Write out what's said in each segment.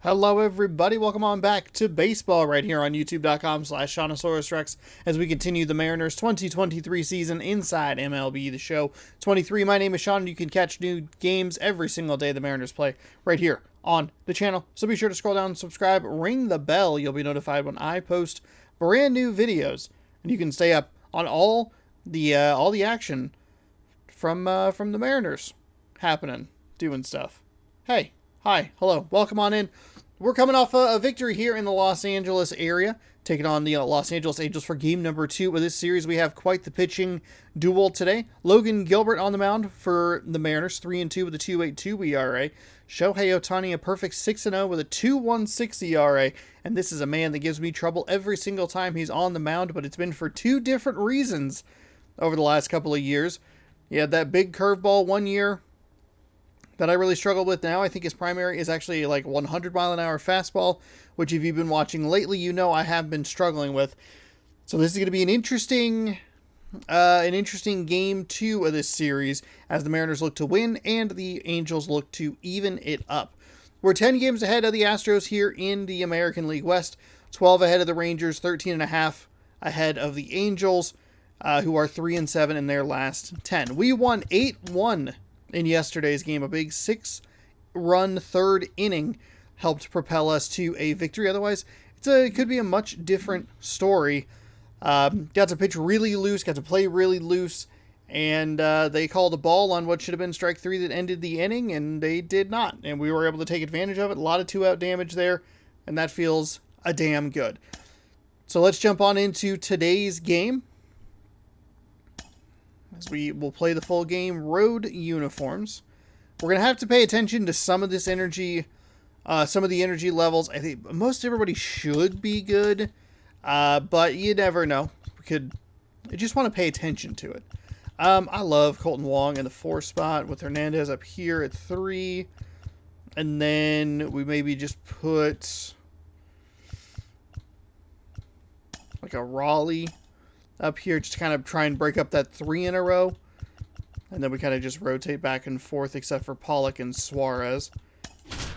Hello everybody, welcome on back to baseball right here on youtube.com/ShaunosaurusRex as we continue the Mariners 2023 season inside MLB The Show 23. My name is Sean and you can catch new games every single day the Mariners play right here on the channel. So be sure to scroll down and subscribe, ring the bell, you'll be notified when I post brand new videos. And you can stay up on all the action from the Mariners happening, doing stuff. Hey, hi, hello, welcome on in. We're coming off a victory here in the Los Angeles area, taking on the Los Angeles Angels for game number 2 of this series. We have quite the pitching duel today. Logan Gilbert on the mound for the Mariners, 3-2 with a 2.82 ERA. Shohei Ohtani, a perfect 6-0 with a 2.16 ERA. And this is a man that gives me trouble every single time he's on the mound, but it's been for two different reasons over the last couple of years. He had that big curveball one year that I really struggle with now. I think his primary is actually like 100-mile-an-hour fastball, which if you've been watching lately, you know I have been struggling with. So this is going to be an interesting game 2 of this series as the Mariners look to win and the Angels look to even it up. We're 10 games ahead of the Astros here in the American League West, 12 ahead of the Rangers, 13.5 ahead of the Angels, who are 3-7 in their last 10. We won 8-1 in yesterday's game. A big 6-run third inning helped propel us to a victory. Otherwise, it could be a much different story. Got to pitch really loose, got to play really loose, and they called a ball on what should have been strike 3 that ended the inning, and they did not. And we were able to take advantage of it. A lot of 2-out damage there, and that feels a damn good. So let's jump on into today's game, as we will play the full game road uniforms. We're going to have to pay attention to some of this energy, some of the energy levels. I think most everybody should be good, but you never know. I just want to pay attention to it. I love Colton Wong in the 4 spot with Hernandez up here at 3. And then we maybe just put like a Raleigh up here, just to kind of try and break up that 3 in a row. And then we kind of just rotate back and forth, except for Pollock and Suarez.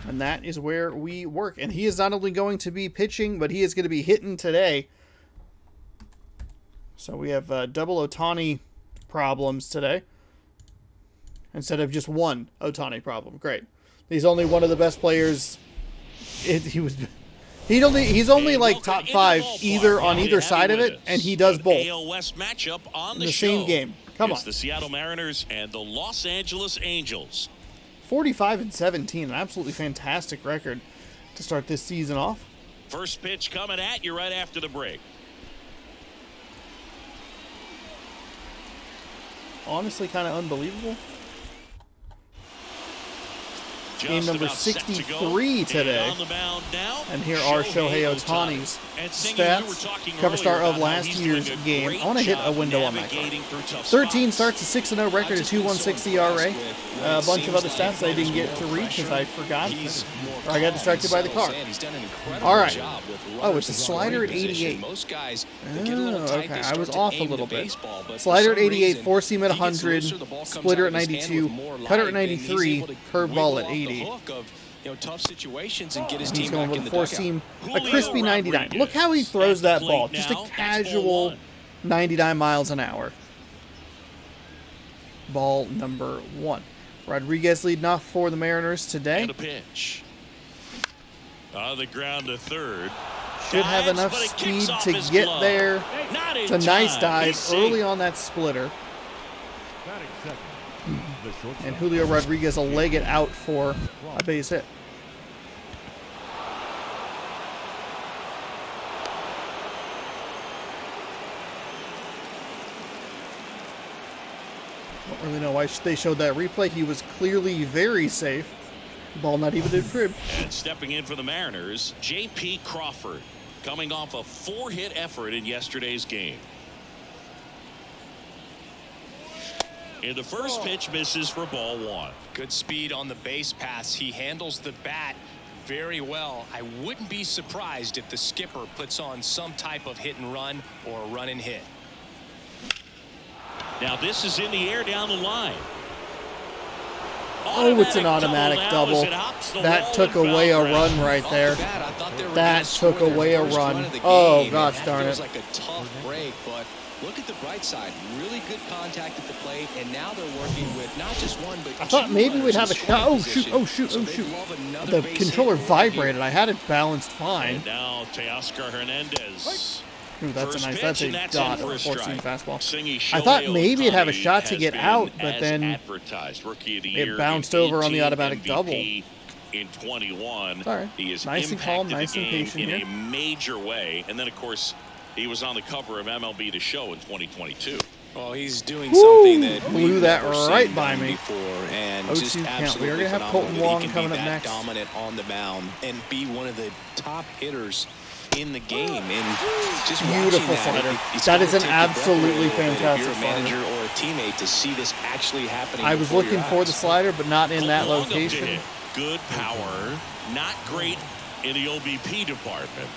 And that is where we work. And he is not only going to be pitching, but he is going to be hitting today. So we have double Ohtani problems today, instead of just one Ohtani problem. Great. He's only one of the best players. He's only like top 5 either on either side of it, and he does both in the same game. Come on. It's the Seattle Mariners and the Los Angeles Angels. 45-17, an absolutely fantastic record to start this season off. First pitch coming at you right after the break. Honestly, kind of unbelievable. Just game number 63 today. And here are Shohei Ohtani's stats. Cover star of last year's game. I want to hit a window on that card. 13 starts, a 6-0 record, a 2.16 ERA. A bunch of other stats that I didn't get to read because I forgot. Or I got distracted by the car. All right. Oh, it's a slider at 88. Oh, okay. I was off a little bit. Slider at 88, 4-seam at 100, splitter at 92, cutter at 93, curveball at 80. Tough situations and get his He's team going back with in a the 4-seam, a crispy 99. Look how he throws that ball. Just a casual 99 miles an hour. Ball number 1. Rodriguez leading off for the Mariners today. And a pitch. On the ground to third. Should have enough speed to get there. It's a nice dive early on that splitter. And Julio Rodriguez will leg it out for a base hit. Don't really know why they showed that replay. He was clearly very safe. Ball not even in for him. And stepping in for the Mariners, J.P. Crawford, coming off a 4-hit effort in yesterday's game. And the first pitch misses for ball 1. Good speed on the base pass. He handles the bat very well. I wouldn't be surprised if the skipper puts on some type of hit and run or a run and hit. Now this is in the air down the line. Oh, it's an automatic double. That took away a run right there. That took away a run. Oh, gosh darn it. Feels like a tough break, but look at the bright side. Really good contact at the plate, and now they're working with not just one, but I thought maybe we'd have a shot. Oh, shoot. Oh, shoot. Oh, shoot. The controller vibrated. I had it balanced fine. And now Teoscar Hernandez. Ooh, that's a dot of a four-seam fastball. Singy I thought Shohei maybe it'd have a Ohtani shot to has get been out, but as then advertised. Rookie of the year it bounced in over on the 18, automatic MVP double. In 21, Sorry. he has Nice and calm, impacted nice the and game patient in here. a major way. And then, of course, he was on the cover of MLB The Show in 2022. Well, he's doing something that blew we've that never right seen by done me. before, and 0-2 just count. absolutely We are gonna have phenomenal Colton that he Wong can coming be up that next. dominant on the mound and be one of the top hitters in the game. And just Beautiful watching that, slider. it's That gotta is an take your breath absolutely away a little bit fantastic if you're a slider. manager or a teammate to see this actually happening. I was before looking your for the eyes. slider, but not in that Long up to location. hit. Good power. Not great in the OBP department.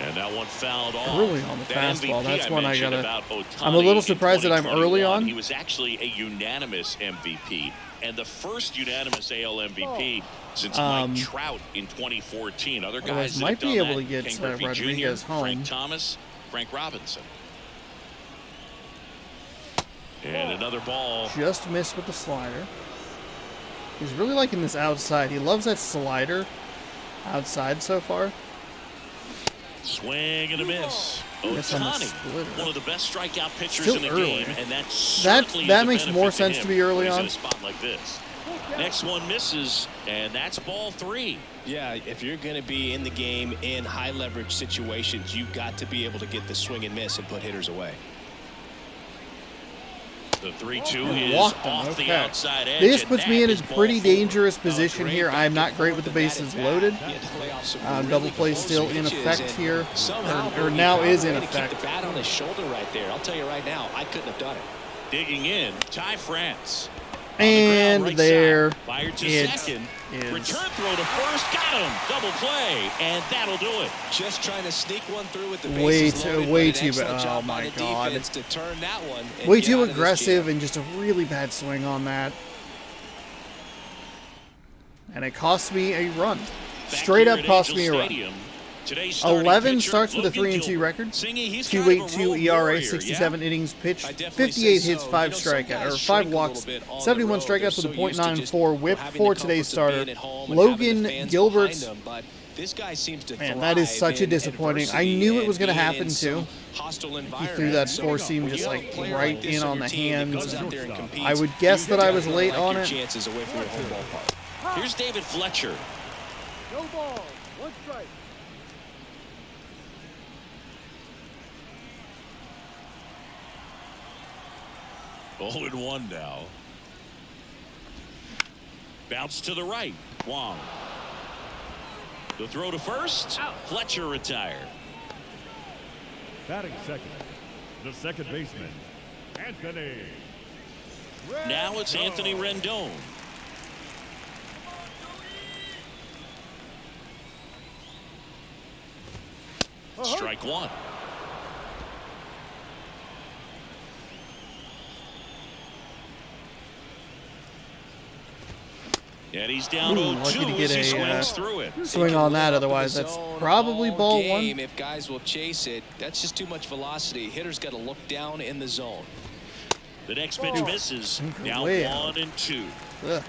And that one fouled off. Early on the That fastball. MVP That's one I mentioned gotta. about Ohtani I'm a little in surprised that I'm early 2021. on. He was actually a unanimous MVP and the first unanimous AL MVP since Mike Trout in 2014. Other guys that might have be done able that, to get Ken Griffey Rodriguez Jr., home. Frank Thomas, Frank Robinson. And another ball. Just missed with the slider. He's really liking this outside. He loves that slider outside so far. Swing and a miss. Guess on the Ohtani, splitter. one of the best strikeout pitchers Still in the early. game, and that certainly that is a makes more benefit sense him to be early when he's on. in a spot like this. Next one misses, and that's ball 3. Yeah, if you're going to be in the game in high leverage situations, you've got to be able to get the swing and miss and put hitters away. The 3-2 is Walked him, off the okay. outside edge. This and puts that me in a is ball pretty 4. dangerous position here. I am not great with the bases loaded. Double play still in effect here, or now is in effect. Keep the bat on his shoulder right there. I'll tell you right now, I couldn't have done it. Digging in, Ty France. And Right there side. Fired to it second. is. Return throw to first. Got him. Double play. And that'll do it. Just trying to sneak one through with the Way bases too- loaded, way but an too excellent bad. job Oh my by the God. defense to turn that one and Way get too out of this aggressive jam. and just a really bad swing on that. And it cost me a run. Straight up cost me a run. 11 starts with a 3-2 record. 2.82 ERA, 67 innings pitched, 58 hits, 5 strikeouts, or 5 walks, 71 strikeouts with a .94 WHIP for today's starter. Logan Gilbert's. This guy seems to Man, that is such a disappointing. I knew it was going to happen too. He threw that four seam just like right in on the hands. I would guess that I was late on it. Here's David Fletcher. No ball, 1 strike. Oh, and 1 now. Bounce to the right. Wong. The throw to first. Fletcher retired. Batting second, the second baseman, Anthony. Now it's Anthony Rendon. Strike 1. And he's down Ooh, lucky 0-2 to get as he a, swings through it. Swing on that, otherwise that's probably ball 1. If guys will chase it, that's just too much velocity. Hitters got to look down in the zone. The next pitch misses. Now way out. 1 and 2. Ugh.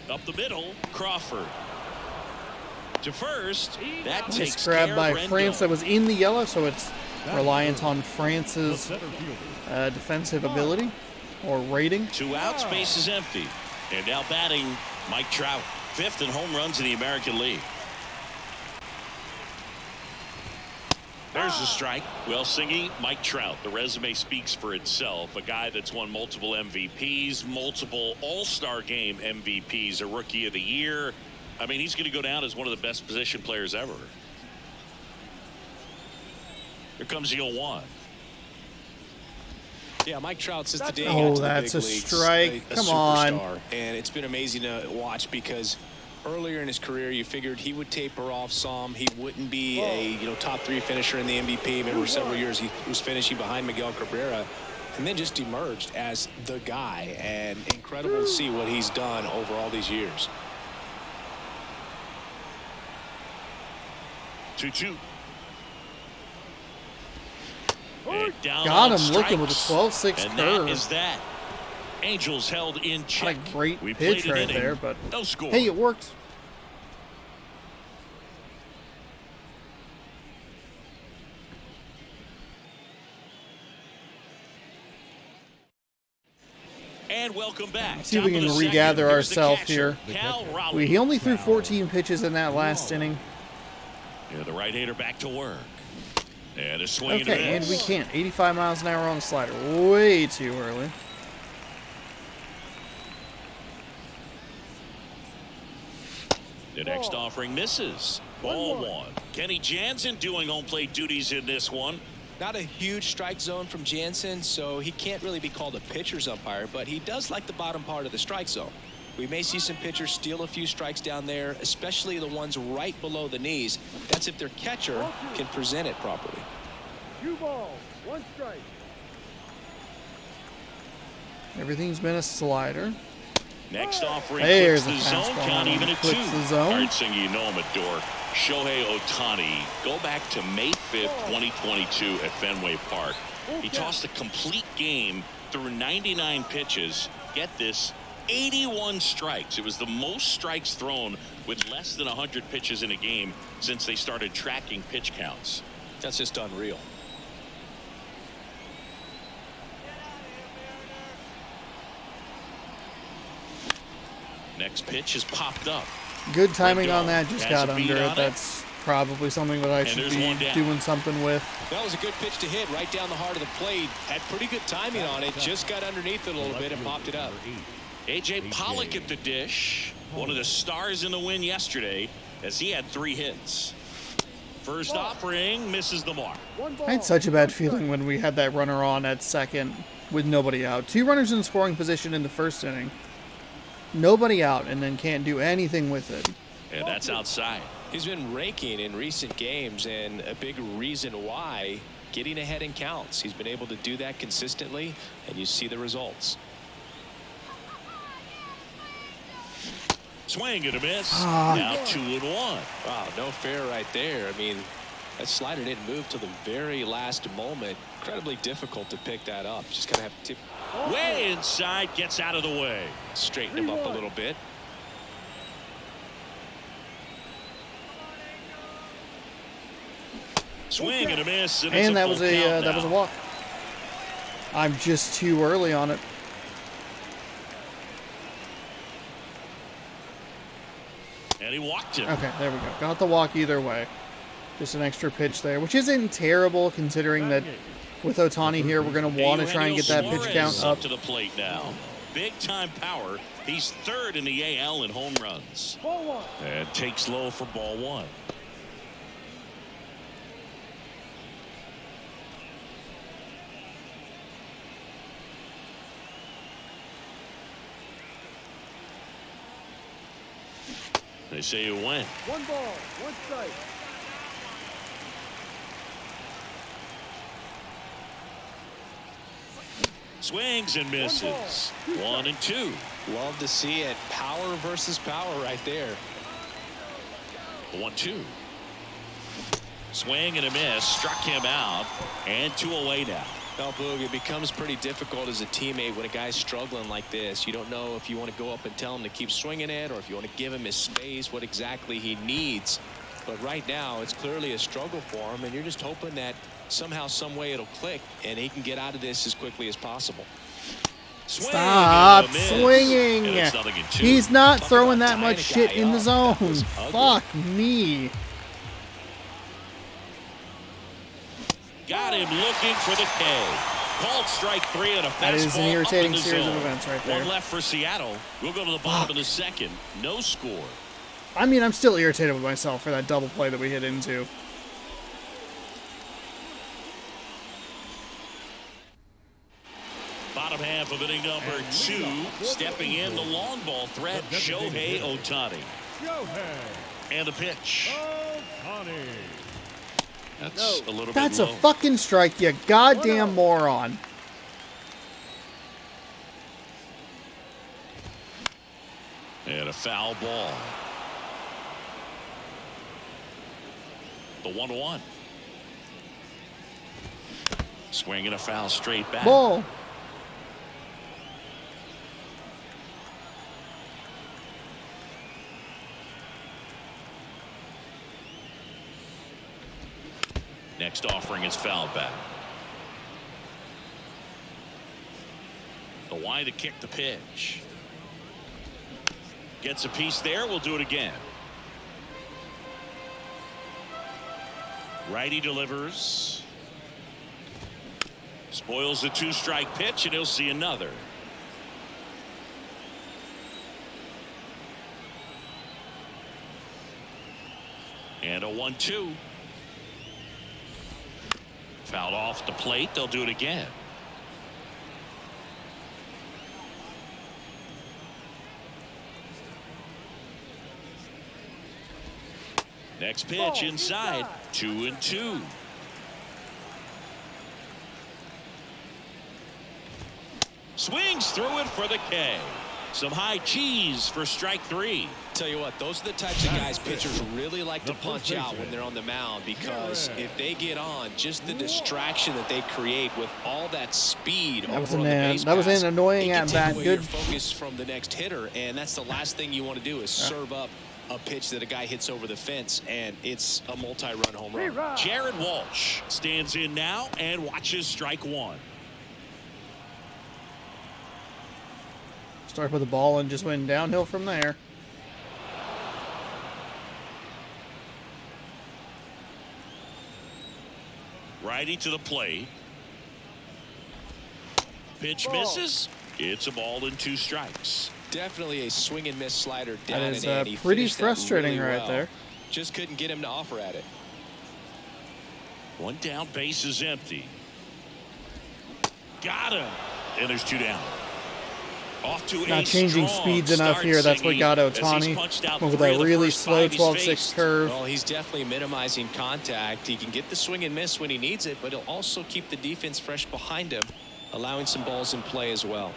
Up the middle, Crawford. To first, that Nice takes grab care by of Rendon. France that was in the yellow, so it's reliant on France's defensive ability or rating. 2 outs, base is empty. And now batting, Mike Trout. 5th in home runs in the American League. There's the strike. Well, Singy, Mike Trout, the resume speaks for itself. A guy that's won multiple MVPs, multiple All-Star Game MVPs, a Rookie of the Year. I mean, he's going to go down as one of the best position players ever. Here comes the 0-1. Yeah, Mike Trout since the day Oh, got to that's the a big leagues, strike. a Come on. superstar. And it's been amazing to watch because earlier in his career, you figured he would taper off some. He wouldn't be a top 3 finisher in the MVP. Remember, several years he was finishing behind Miguel Cabrera, and then just emerged as the guy. And incredible to see what he's done over all these years. 2-2. Got him looking with a 12-6 curve. And that is that. Angels held in check. Not a great pitch right there, but no score. Hey, it worked. And welcome back. Let's see if we can regather ourselves here. He only threw 14 pitches in that last inning. Yeah, the right-hander back to work. And a swing. Okay, and we can't. 85 miles an hour on the slider. Way too early. The next offering misses. Ball 1. Kenny Jansen doing home plate duties in this one. Not a huge strike zone from Jansen, so he can't really be called a pitcher's umpire, but he does like the bottom part of the strike zone. We may see some pitchers steal a few strikes down there, especially the ones right below the knees. That's if their catcher can present it properly. 2 balls, 1 strike. Everything's been a slider. Next offering There's puts the a zone fastball. count even at 2. The zone. All right, Singh, you know him at door. Shohei Ohtani. Go back to May 5th, 2022 at Fenway Park. He tossed a complete game through 99 pitches. Get this, 81 strikes. It was the most strikes thrown with less than 100 pitches in a game since they started tracking pitch counts. That's just unreal. Next pitch is popped up. Good timing on that. Just Has got a beat under on it. That's probably something that I should be doing something with. That was a good pitch to hit right down the heart of the plate. Had pretty good timing on it. Just got underneath it a little bit and popped it up. A.J. Pollock at the dish. One of the stars in the win yesterday as he had 3 hits. First offering misses the mark. I had such a bad feeling when we had that runner on at second with nobody out. 2 runners in scoring position in the first inning. Nobody out, and then can't do anything with it. And that's outside. He's been raking in recent games, and a big reason why, getting ahead in counts. He's been able to do that consistently, and you see the results. Swing and a miss. Now 2-1. Wow, no fair right there. I mean, that slider didn't move till the very last moment. Incredibly difficult to pick that up. Just gotta have to tip. Way inside, gets out of the way. Straighten him up a little bit. Swing and a miss, and that was a walk. I'm just too early on it. And he walked him. Okay, there we go. Got the walk either way. Just an extra pitch there, which isn't terrible considering that with Ohtani here, we're going to want to try and get that pitch count up. To the plate now. Big time power. He's 3rd in the AL in home runs. And takes low for ball 1. They say you win. 1 ball, 1 strike. Swings and misses. 1 and 2. Love to see it. Power versus power right there. 1-2. Swing and a miss. Struck him out. And 2 away now. Well, Boog, it becomes pretty difficult as a teammate when a guy's struggling like this. You don't know if you want to go up and tell him to keep swinging it or if you want to give him his space, what exactly he needs. But right now, it's clearly a struggle for him, and you're just hoping that somehow, some way it'll click, and he can get out of this as quickly as possible. Stop swinging. He's not throwing that much shit in the zone. Fuck me. Got him looking for the K. Called strike 3 and a fastball. That is an irritating series of events right there. 1 left for Seattle. We'll go to the bottom of the 2nd. No score. I mean, I'm still irritated with myself for that double play that we hit into. Bottom half of inning number 2. Stepping in the long ball threat, Shohei Ohtani. And the pitch. That's a little bit That's low. a fucking strike, you goddamn moron. And a foul ball. The 1-1. Swinging a foul straight back. Ball. Next offering is fouled back. The wide to kick the pitch. Gets a piece there. We'll do it again. Righty delivers. Spoils the 2-strike pitch, and he'll see another. And a 1-2. Fouled off the plate. They'll do it again. Next pitch inside. 2-2. Swings through it for the K. Some high cheese for strike 3. Tell you what, those are the types of guys pitchers really like to punch out when they're on the mound, because if they get on, just the distraction that they create with all that speed. That was an annoying at bat. Good focus from the next hitter, and that's the last thing you want to do is serve up a pitch that a guy hits over the fence, and it's a multi-run home run. Jared Walsh stands in now and watches strike 1. Started with the ball and just went downhill from there. Righty to the plate. Pitch misses. It's a ball and 2 strikes. Definitely a swing and miss slider down That is and in. pretty frustrating really right there. Just couldn't get him to offer at it. 1 down, base is empty. Got him. And there's 2 down. Off to Not changing speeds enough here. That's what got Ohtani with that really slow 12-6 curve. Well, he's definitely minimizing contact. He can get the swing and miss when he needs it, but he'll also keep the defense fresh behind him, allowing some balls in play as well.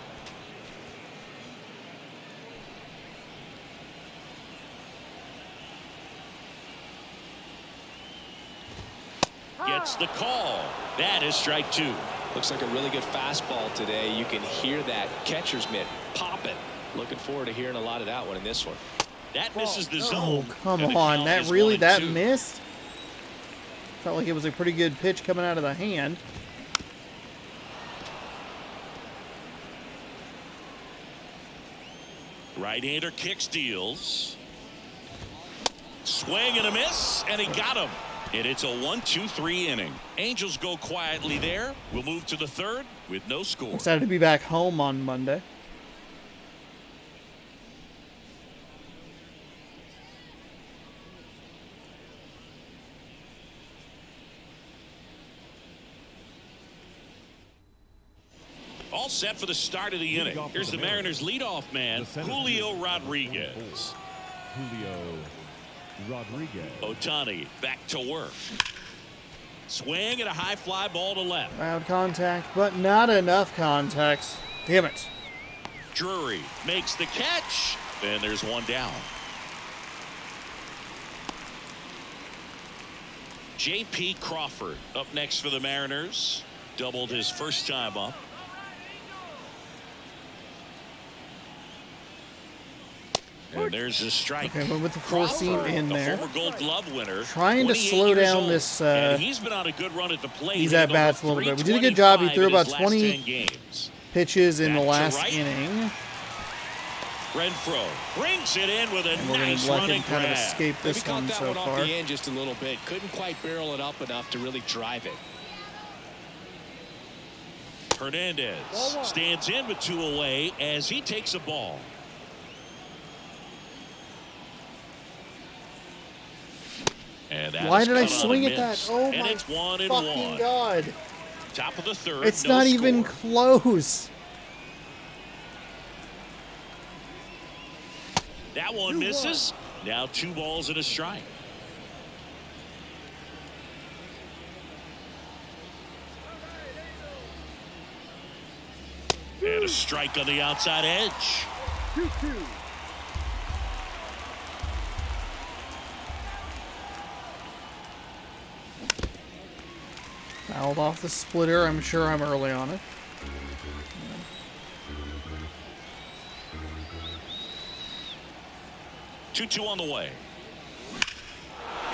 Gets the call. That is strike 2. Looks like a really good fastball today. You can hear that catcher's mitt popping. Looking forward to hearing a lot of that one in this one. That misses the zone. Oh, come on. That really, that missed? Felt like it was a pretty good pitch coming out of the hand. Right-hander kicks, deals. Swing and a miss, and he got him. And it's a 1-2-3 inning. Angels go quietly there. We'll move to the 3rd with no score. Excited to be back home on Monday. All set for the start of the inning. Here's the Mariners' leadoff man, Julio Rodriguez. Ohtani back to work. Swing and a high fly ball to left. Loud contact, but not enough contact. Damn it. Drury makes the catch. And there's 1 down. J.P. Crawford up next for the Mariners. Doubled his first time up. And there's a strike. Okay, but with the full seam in there. Former Gold Glove winner. Trying to slow down this. He's been on a good run at the plate. He's at bats a little bit. We did a good job. He threw about 20 pitches in the last inning. Renfroe brings it in with a nice let running him kind of grab. escape this one so off far. the end just a little bit. Couldn't quite barrel it up enough to really drive it. Hernandez stands in with 2 away as he takes a ball. And why did I swing at that? Oh and my it's 1-1. fucking god. Top of the 3rd. It's no not score. even close. That one misses. Now 2 balls and a strike. And a strike on the outside edge. 2-2. Fouled off the splitter. I'm sure I'm early on it. Two on the way.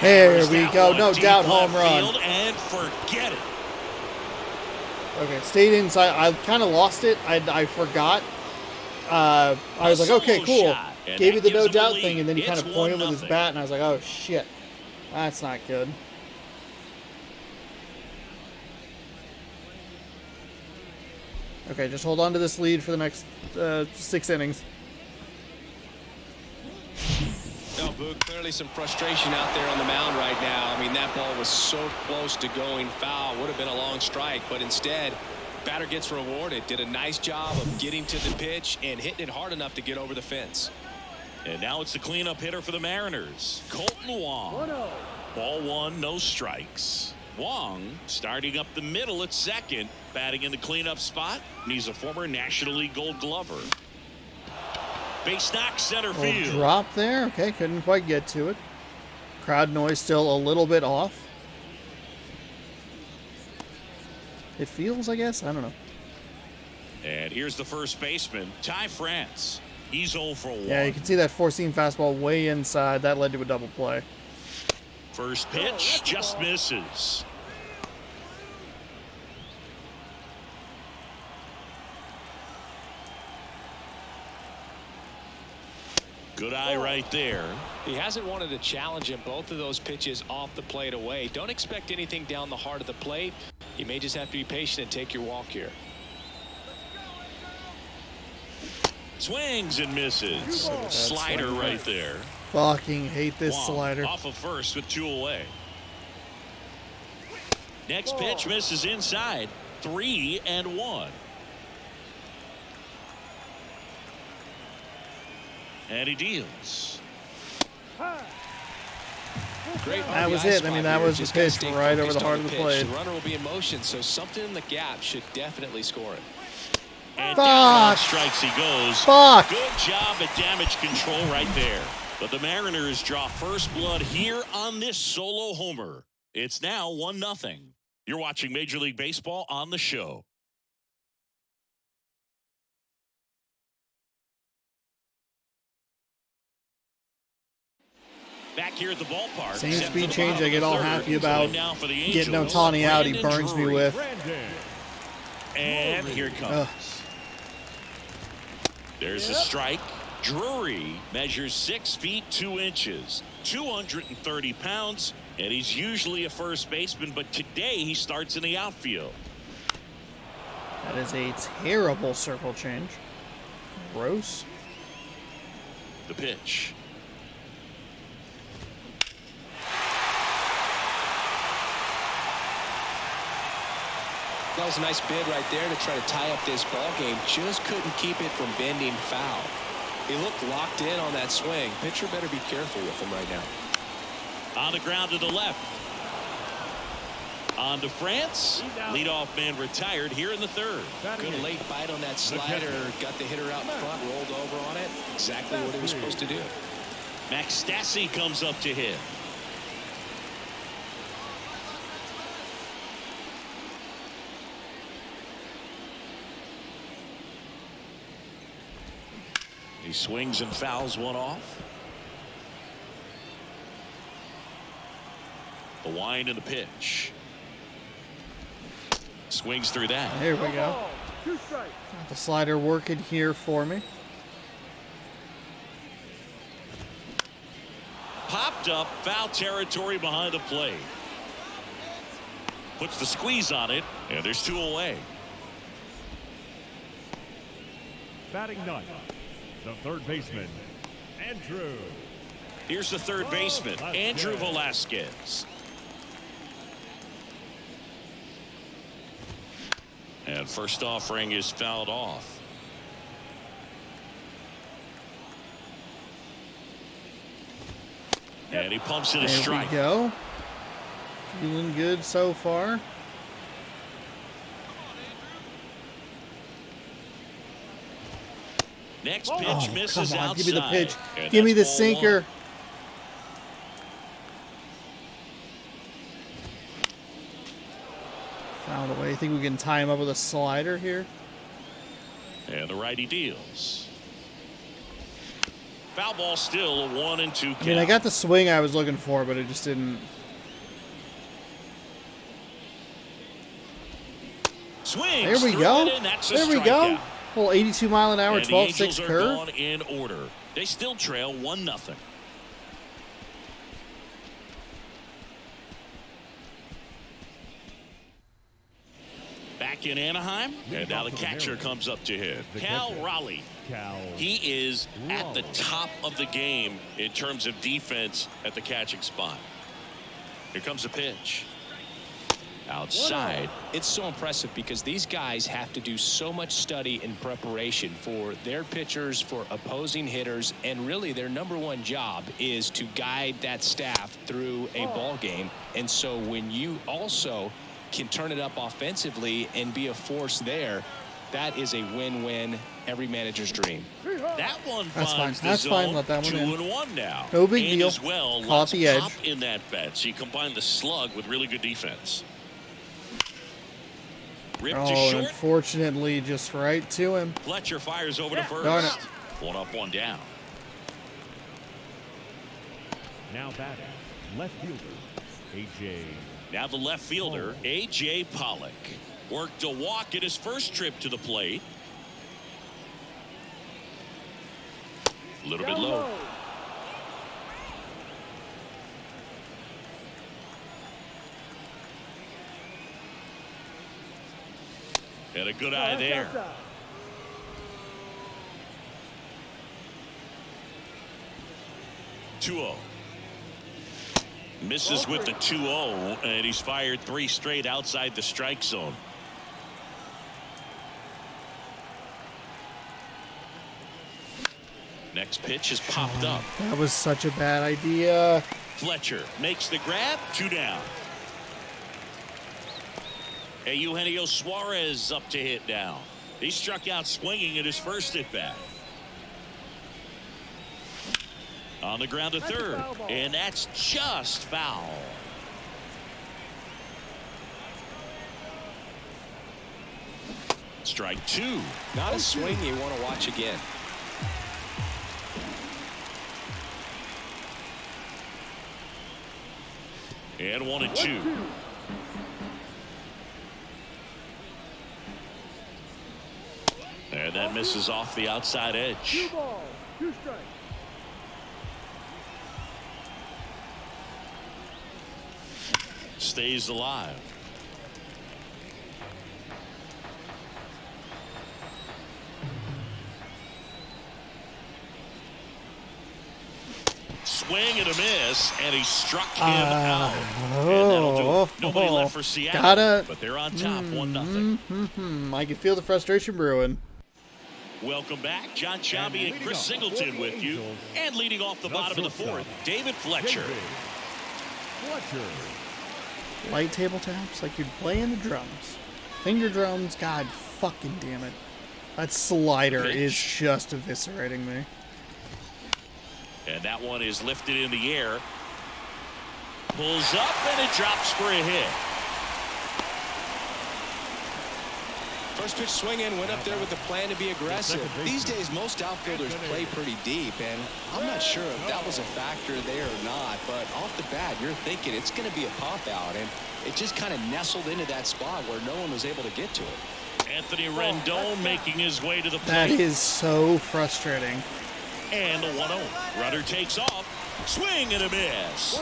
There we go. No doubt home run. And forget it. Okay, stayed inside. I kind of lost it. I forgot. I was like, okay, cool. Gave you the no doubt thing, and then he kind of pointed with his bat, and I was like, oh, shit. That's not good. Okay, just hold on to this lead for the next 6 innings. No, Boog, clearly some frustration out there on the mound right now. I mean, that ball was so close to going foul. Would have been a long strike, but instead, batter gets rewarded. Did a nice job of getting to the pitch and hitting it hard enough to get over the fence. And now it's the cleanup hitter for the Mariners, Colton Wong. 1-0. Ball 1, no strikes. Wong starting up the middle at second, batting in the cleanup spot, and he's a former National League Gold Glover. Base knock center field. Drop there. Okay, couldn't quite get to it. Crowd noise still a little bit off. It feels, I guess. I don't know. And here's the first baseman, Ty France. He's 0 for 1. Yeah, you can see that four-seam fastball way inside. That led to a double play. First pitch just misses. Good eye right there. He hasn't wanted to challenge him. Both of those pitches off the plate away. Don't expect anything down the heart of the plate. You may just have to be patient and take your walk here. Swings and misses. Slider right there. Fucking hate this Wong slider. off of first with 2 away. Next pitch misses inside. 3-1. And he deals. Great That was RBI it. I mean, spot that here. was the Just gotta pitch stay right over focused the on heart of the pitch. plate. The runner will be in motion, so something in the gap should definitely score it. And Fuck. down on strikes he goes. Fuck. Good job at damage control right there. But the Mariners draw first blood here on this solo homer. It's now 1-0. You're watching Major League Baseball on the show. Back here at the ballpark. Same set speed for the change bottom I of get the all third. happy Going about. now for the Getting Angels, Ohtani out, he Brandon burns me Drury. with. And here it comes. There's a strike. Drury measures 6 feet 2 inches, 230 pounds, and he's usually a first baseman, but today he starts in the outfield. That is a terrible circle change. Gross. The pitch. That was a nice bid right there to try to tie up this ball game. Just couldn't keep it from bending foul. He looked locked in on that swing. Pitcher better be careful with him right now. On the ground to the left. On to France. Leadoff man retired here in the third. Good late bite on that slider. Got the hitter out in front, rolled over on it. Exactly what he was supposed to do. Max Stassi comes up to hit. He swings and fouls one off. The wind and the pitch. Swings through that. There we go. 2 strikes. Got the slider working here for me. Popped up, foul territory behind the plate. Puts the squeeze on it, and there's 2 away. Batting ninth, the third baseman, Andrew. Here's the third baseman, Andrew Velasquez. And first offering is fouled off. And he pumps it a There strike. we go. Feeling good so far. Next pitch misses Come on, outside. give me the pitch. And Give me the that's ball sinker. one. Found a way. I think we can tie him up with a slider here. And the righty deals. Foul ball still, a 1-2 count. I mean, I got the swing I was looking for, but it just didn't. Swings There we through go. it, and that's a There we go. strikeout. Little 82 mile an hour, And the 12-6 Angels are curve. gone in order. They still trail 1-0. Back in Anaheim, and now the catcher comes up to hit. Cal Raleigh. He is at the top of the game in terms of defense at the catching spot. Here comes the pitch. Outside. It's so impressive because these guys have to do so much study and preparation for their pitchers, for opposing hitters, and really their number one job is to guide that staff through a ball game. And so when you also can turn it up offensively and be a force there, that is a win-win, every manager's dream. That one That's fine. finds the That's fine. zone. Let that one in. 2-1 now. No big and deal. as well, Caught lots the of edge. pop in that bet. So you combine the slug with really good defense. Ripped to Oh, short. unfortunately, just right to him. Fletcher fires over to first. Darn it. One up, one down. Now batting, left fielder, A.J. Now the left fielder, A.J. Pollock. Worked a walk at his first trip to the plate. A little bit low. And a good eye there. Two-0. Misses with the 2-0, and he's fired 3 straight outside the strike zone. Next pitch is popped up. That was such a bad idea. Fletcher makes the grab, 2 down. Hey, Eugenio Suarez up to hit now. He struck out swinging at his first at bat. On the ground to third, and that's just foul. Strike 2. Not a swing you want to watch again. And 1-2. And that misses off the outside edge. Stays alive. Swing and a miss, and he struck him out. And that'll do. Nobody left for Seattle, but they're on top, 1-0. I can feel the frustration brewing. Welcome back. John Chambi and Chris Singleton with you. And leading off the bottom of the 4th, David Fletcher. Light table taps like you're playing the drums. Finger drums, god fucking damn it. That slider is just eviscerating me. And that one is lifted in the air. Pulls up and it drops for a hit. First pitch swing in, went up there with the plan to be aggressive. These days, most outfielders play pretty deep, and I'm not sure if that was a factor there or not, but off the bat, you're thinking it's going to be a pop out, and it just kind of nestled into that spot where no one was able to get to it. Anthony Rendon making his way to the plate. That is so frustrating. And the 1-0. Runner takes off. Swing and a miss.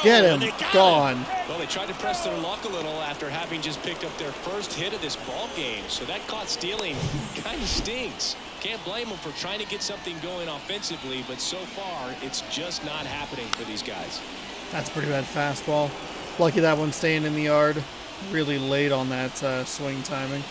Get And him. they got Gone. Well, they tried to press their luck a little after having just picked up their first hit of this ball game, so that caught stealing kind of stinks. Can't blame them for trying to get something going offensively, but so far, it's just not happening for these guys. That's a pretty bad fastball. Lucky that one staying in the yard. Really late on that swing timing.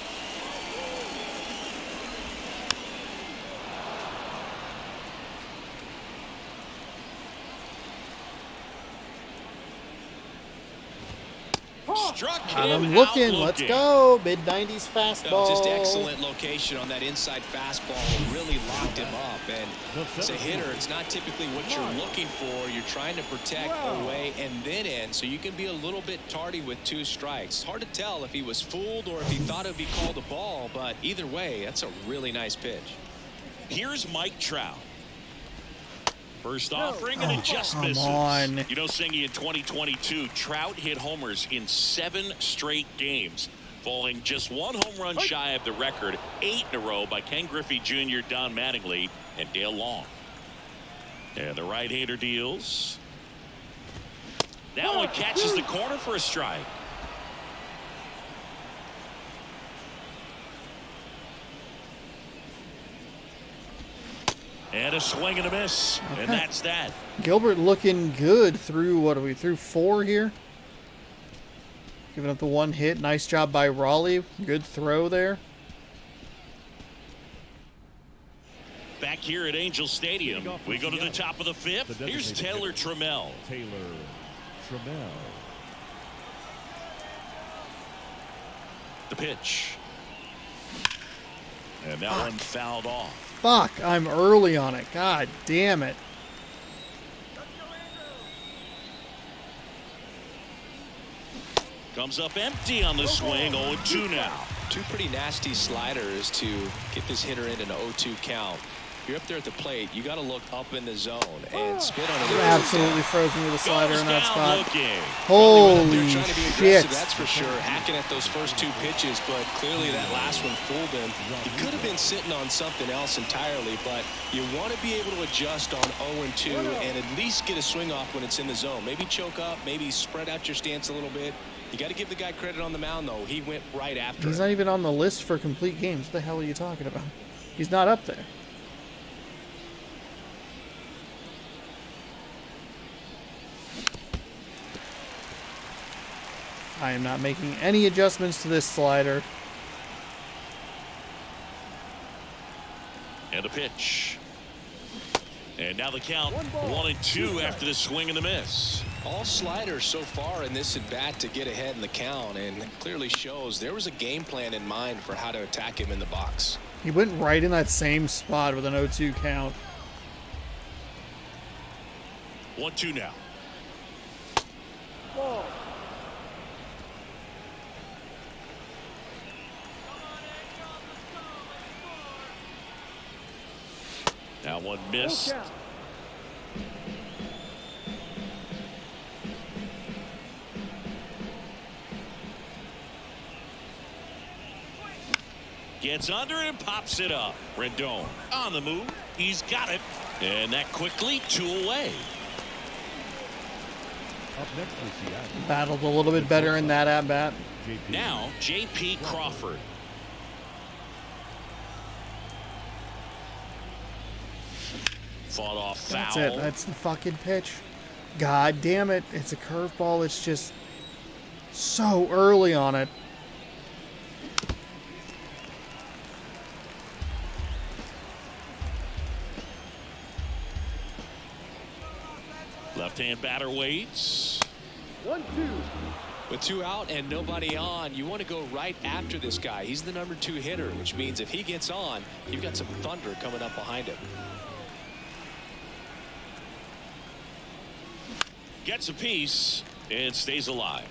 Got him looking. Let's go. Mid-90s fastball. Just excellent location on that inside fastball. Really locked him up. And as a hitter, it's not typically what you're looking for. You're trying to protect away and then in, so you can be a little bit tardy with 2 strikes. Hard to tell if he was fooled or if he thought it would be called a ball, but either way, that's a really nice pitch. Here's Mike Trout. First offering and it just come misses. on. You know, Singy, in 2022, Trout hit homers in 7 straight games, falling just 1 home run shy of the record, 8 in a row by Ken Griffey Jr., Don Mattingly, and Dale Long. And the right-hander deals. That one catches the corner for a strike. And a swing and a miss. Okay. And that's that. Gilbert looking good through, what are we, through 4 here? Giving up the 1 hit. Nice job by Raleigh. Good throw there. Back here at Angel Stadium, we go to the top of the 5th. Here's Taylor Trammell. The pitch. And that one fouled off. Fuck, I'm early on it. God damn it. Comes up empty on the swing. 0-2 now. 2 pretty nasty sliders to get this hitter in an 0-2 count. You're up there at the plate, you got to look up in the zone and spit on it. Absolutely frozen with a slider in that spot. Looking. Holy shit. That's for sure. Hacking at those first 2 pitches, but clearly that last one fooled him. He could have been sitting on something else entirely, but you want to be able to adjust on 0-2 and at least get a swing off when it's in the zone. Maybe choke up, maybe spread out your stance a little bit. You got to give the guy credit on the mound, though. He went right after it. He's not even on the list for complete games. What the hell are you talking about? He's not up there. I am not making any adjustments to this slider. And a pitch. And now the count 1-2 after the swing and the miss. All sliders so far in this at bat to get ahead in the count, and clearly shows there was a game plan in mind for how to attack him in the box. He went right in that same spot with an 0-2 count. 1-2 now. That one missed. Gets under and pops it up. Rendon on the move. He's got it. And that quickly 2 away. Battled a little bit better in that at-bat. Now, J.P. Crawford. Fought off foul. That's it. That's the fucking pitch. God damn it. It's a curveball. It's just so early on it. Left-hand batter waits. 1-2. With 2 out and nobody on, you want to go right after this guy. He's the number 2 hitter, which means if he gets on, you've got some thunder coming up behind him. Gets a piece and stays alive.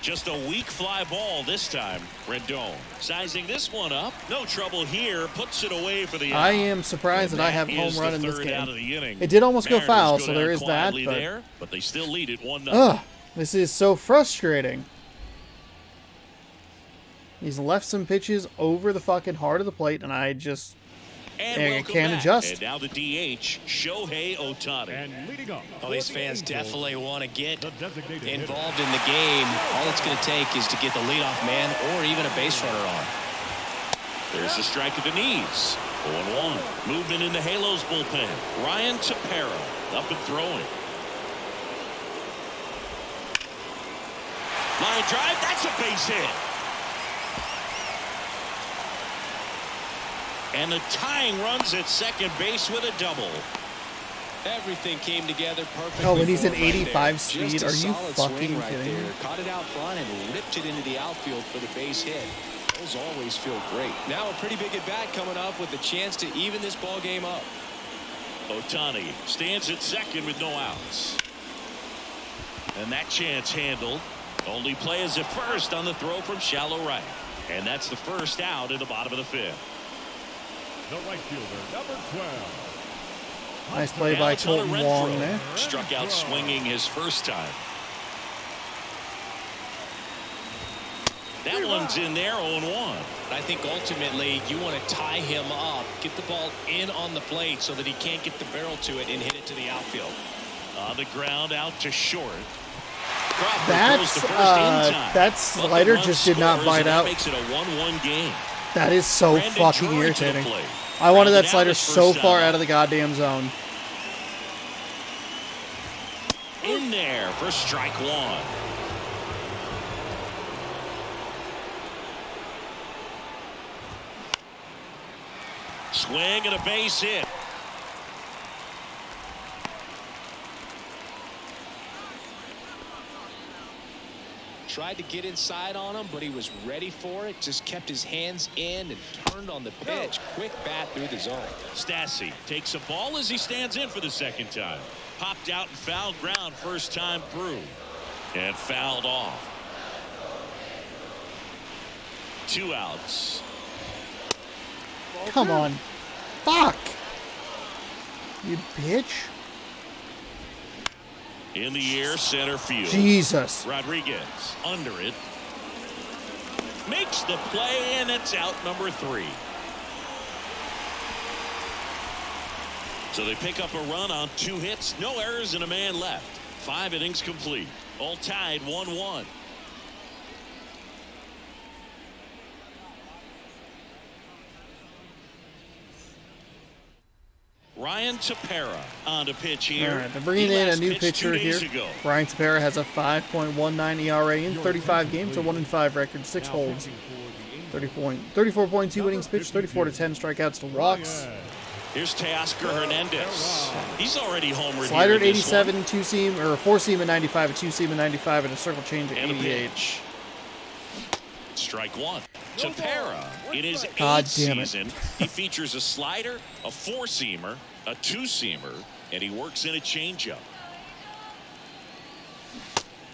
Just a weak fly ball this time. Rendon sizing this one up. No trouble here. Puts it away for the out. I am surprised that I have a home run in this game. Out of the inning. It did almost Mariners go foul, go so there is that. But they still lead it 1-0. Ugh, this is so frustrating. He's left some pitches over the fucking heart of the plate, and I just can't adjust. And now the DH, Shohei Ohtani. And leading up. Oh, these fans definitely want to get involved in the game. All it's going to take is to get the leadoff man or even a base runner on. There's a strike at the knees. 0-1. Movement in the Halos bullpen. Ryan Tepera up and throwing. Line drive. That's a base hit. And the tying runs at second base with a double. Everything came together perfectly. Oh, and he's for an him right 85 there. speed. Just a Are you solid fucking swing right kidding me? there. Caught it out front and ripped it into the outfield for the base hit. Those always feel great. Now a pretty big at bat coming up with a chance to even this ball game up. Ohtani stands at second with no outs. And that chance handled. Only play is at first on the throw from shallow right. And that's the first out in the bottom of the fifth. The right fielder, number 12. Nice play Now by it's Hunter Colton Wong Renfroe. there. Struck out swinging his first time. That one's in there, 0-1. I think ultimately you want to tie him up, get the ball in on the plate so that he can't get the barrel to it and hit it to the outfield. On the ground, out to short. Crawford throws to first in time. That slider just did not Scores, bite and that out. makes it a 1-1 game. That is so Brandon fucking Drury to the irritating. plate. I wanted Grounded that out slider his so first far time. out of the goddamn zone. In there for strike one. Swing and a base hit. Tried to get inside on him, but he was ready for it. Just kept his hands in and turned on the pitch. Quick bat through the zone. Stassi takes a ball as he stands in for the second time. Popped out and fouled ground first time through. And fouled off. 2 outs. Come on. Fuck. You bitch. In the air, center field. Jesus. Rodriguez under it. Makes the play, and it's out number 3. So they pick up a run on 2 hits, no errors, and a man left. 5 innings complete. All tied 1-1. Ryan Tepera on to pitch here. All right, they're bringing He in a last new pitched pitcher 2 here. days ago. Ryan Tepera has a 5.19 ERA in 35 games, a 1-5 record, 6 holds, 34.2 innings pitched, 34 to 10 strikeouts to walks. Here's Teoscar Hernandez. He's already homered. Slider at here in this 87, one. 2-seam, or a 4-seam at 95, a 2-seam at 95, and a circle change at And a 88. pitch. Strike one. Tepera in his God 8th damn it. season. He features a slider, a 4-seamer, a 2-seamer, and he works in a changeup.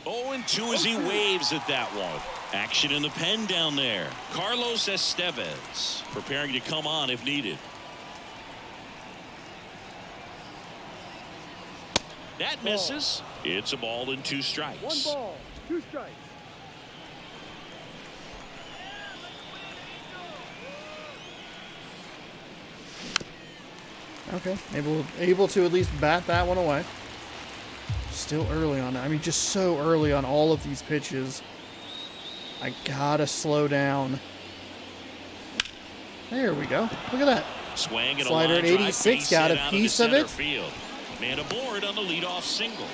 0-2 as he waves at that one. Action in the pen down there. Carlos Estevez preparing to come on if needed. That misses. It's a ball and 2 strikes. 1 ball, 2 strikes. Okay, able to at least bat that one away. Still early on. I mean, just so early on all of these pitches. I gotta slow down. There we go. Look at that. Swing and Slider a at line drive, 86, base got hit a out piece into of center it. Field. Man aboard on the leadoff single.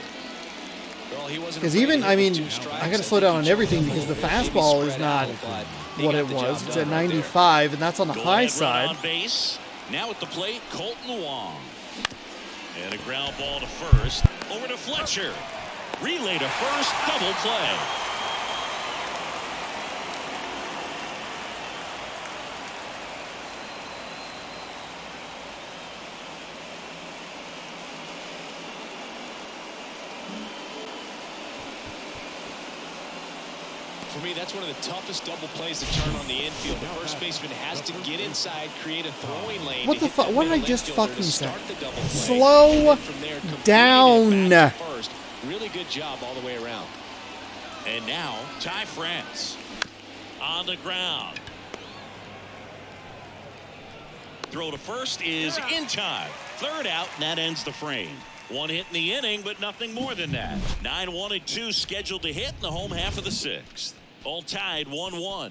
Well, he wasn't Because afraid even, to I hit mean, with 2 strikes. I gotta I slow think down on he everything chose because the maybe fastball is spread not out, but he what got it the was. job It's done at right there. 95, and that's on the high Go-ahead side. run on base. Now at the plate, Colton Wong. And a ground ball to first. Over to Fletcher. Relay to first. Double play. For me, that's one of the toughest double plays to turn on the infield. The first baseman has to get inside, create a throwing lane. What to the hit fuck? that What did I middle just infielder fucking to say? start the double play. Slow And then from there, complete it down. back to first. Really good job all the way around. And now, Ty France. On the ground. Throw to first is in time. 3rd out, and that ends the frame. 1 hit in the inning, but nothing more than that. 9-1 and 2 scheduled to hit in the home half of the 6th. All tied 1-1.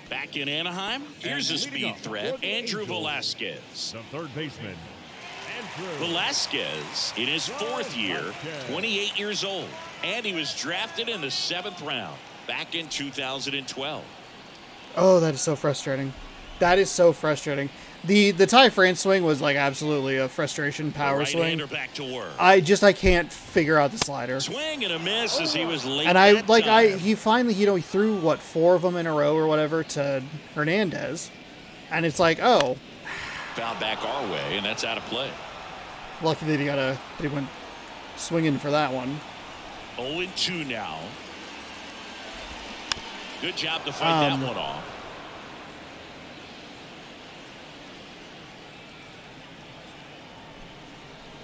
Back in Anaheim, here's a speed threat, Andrew Velasquez. The third baseman, Velasquez in his 4th year, 28 years old, and he was drafted in the 7th round back in 2012. Oh, that is so frustrating. That is so frustrating. The Ty France swing was like absolutely a frustration power swing. Back to work. I can't figure out the slider. Swing and a miss as he was late. And he finally, he threw what, 4 of them in a row or whatever to Hernandez, and it's like, oh, foul back our way, and that's out of play. Lucky that he went swinging for that one. 0-2 now. Good job to fight that one off.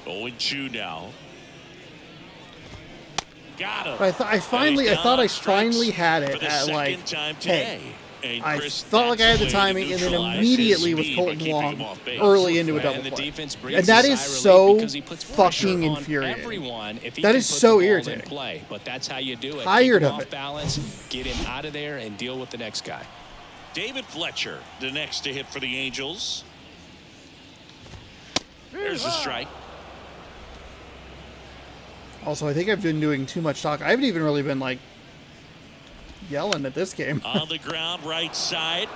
Oh, 2 now. Got him. I thought I finally had it at like, hey, I thought like I had the timing, and then immediately was Colton Wong early into a double play. And that is so fucking infuriating. That is so irritating. But that's how you do it. Tired of it. Balance, get him out of there, and deal with the next guy. David Fletcher, the next to hit for the Angels. There's a strike. Also, I think I've been doing too much talk. I haven't even really been like yelling at this game. On the ground, right side.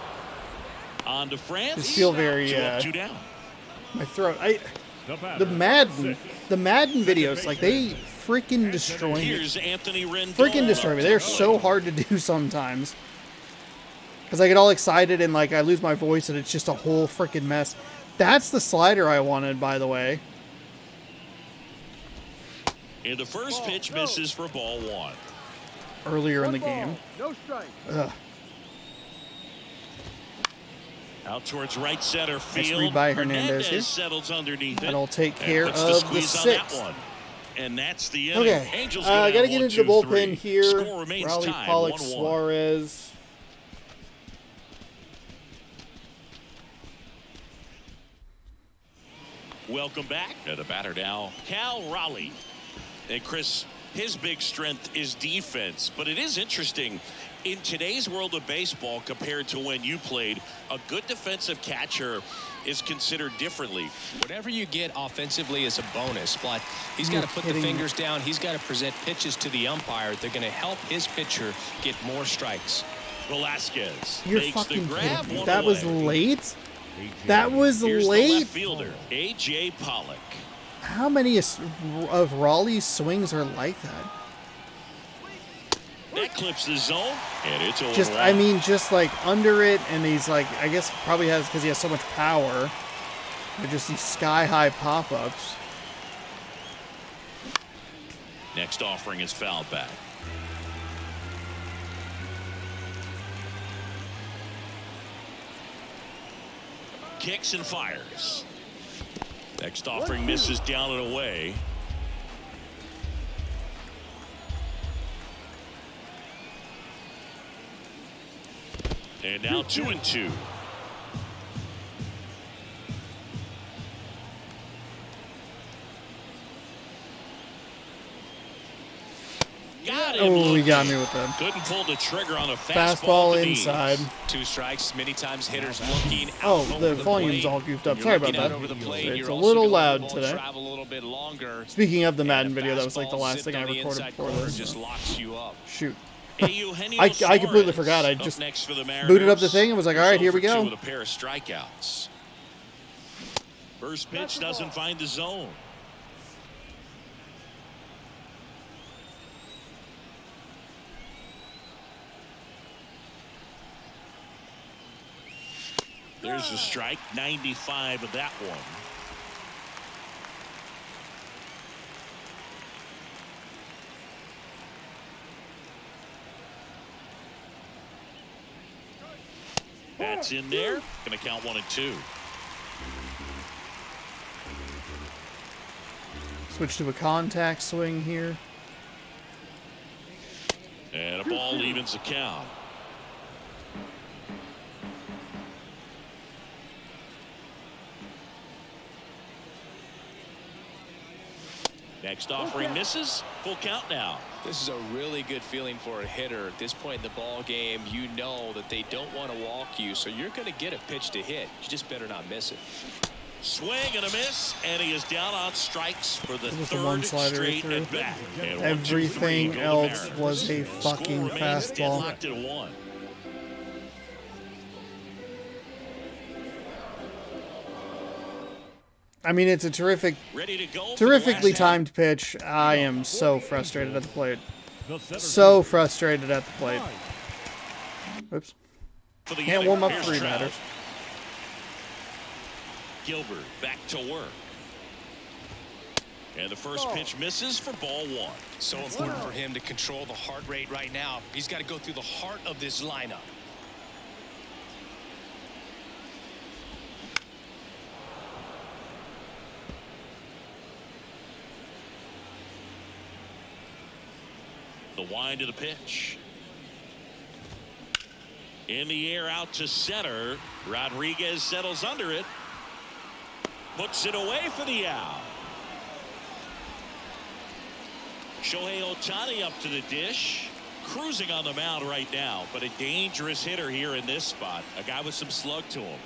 On to France. Just feel very 2 down. My throat. The Madden videos, like, they freaking destroy me. Freaking destroy me. They're so hard to do sometimes. Because I get all excited and like I lose my voice and it's just a whole freaking mess. That's the slider I wanted, by the way. And the first pitch misses for ball 1. Earlier in the game. No strike. Ugh. Out towards right center field. Nice read by Hernandez here. Settles underneath it. That'll take care of the 6th. And that's the inning. Okay, Angels got to get into the bullpen here. Score remains Raleigh, tied, Pollock, 1-1. Suarez. Welcome back. To the batter now, Cal Raleigh. And Chris, his big strength is defense, but it is interesting. In today's world of baseball, compared to when you played, a good defensive catcher is considered differently. Whatever you get offensively is a bonus, but he's got to put the fingers down. He's got to present pitches to the umpire. They're going to help his pitcher get more strikes. Velasquez You're makes fucking the grab. kidding me. That was late? That was Here's late? the left fielder, A.J. Pollock. How many of Raleigh's swings are like that? That clips the zone, and it's over. Just like under it, and he's like, I guess probably has, because he has so much power. They're just these sky-high pop-ups. Next offering is fouled back. Kicks and fires. Next offering misses down and away. And now 2-2. Got him. Oh, he got me with that. Couldn't pull the trigger on a Fastball to the inside. knees. 2 strikes. Many times hitters looking out. Oh, the over volume's plate. all goofed up. You're Sorry about looking out that. over the plate. It's You're a also little gonna loud let the ball today. travel a little bit longer. Speaking of the Madden And a video, that was like the fastball last thing I sitting on the recorded inside before corner this. just locks you up. Shoot. Eugenio I completely Suarez forgot. I up just next for the booted up the Mariners. thing and was like, all right, here we 0 for 2 go. with a pair of strikeouts. First pitch doesn't find the zone. There's a strike, 95 of that one. That's in there. Going to count 1 and 2. Switch to a contact swing here. And a ball evens the count. Next offering misses. Full count now. This is a really good feeling for a hitter. At this point in the ball game, you know that they don't want to walk you, so you're going to get a pitch to hit. You just better not miss it. Swing and a miss, and he is down on strikes for the Just the third one slider he straight threw. at bat. And 1, 2, 3 Everything go the else Mariners. was a Score fucking remains fastball. deadlocked at 1. I mean, it's a terrifically timed pitch. I am so frustrated at the plate. So frustrated at the plate. Oops. Can't warm up 3 batters. Gilbert back to work. And the first pitch misses for ball 1. So important for him to control the heart rate right now. He's got to go through the heart of this lineup. The wind of the pitch. In the air out to center. Rodriguez settles under it. Puts it away for the out. Shohei Ohtani up to the dish. Cruising on the mound right now, but a dangerous hitter here in this spot. A guy with some slug to him.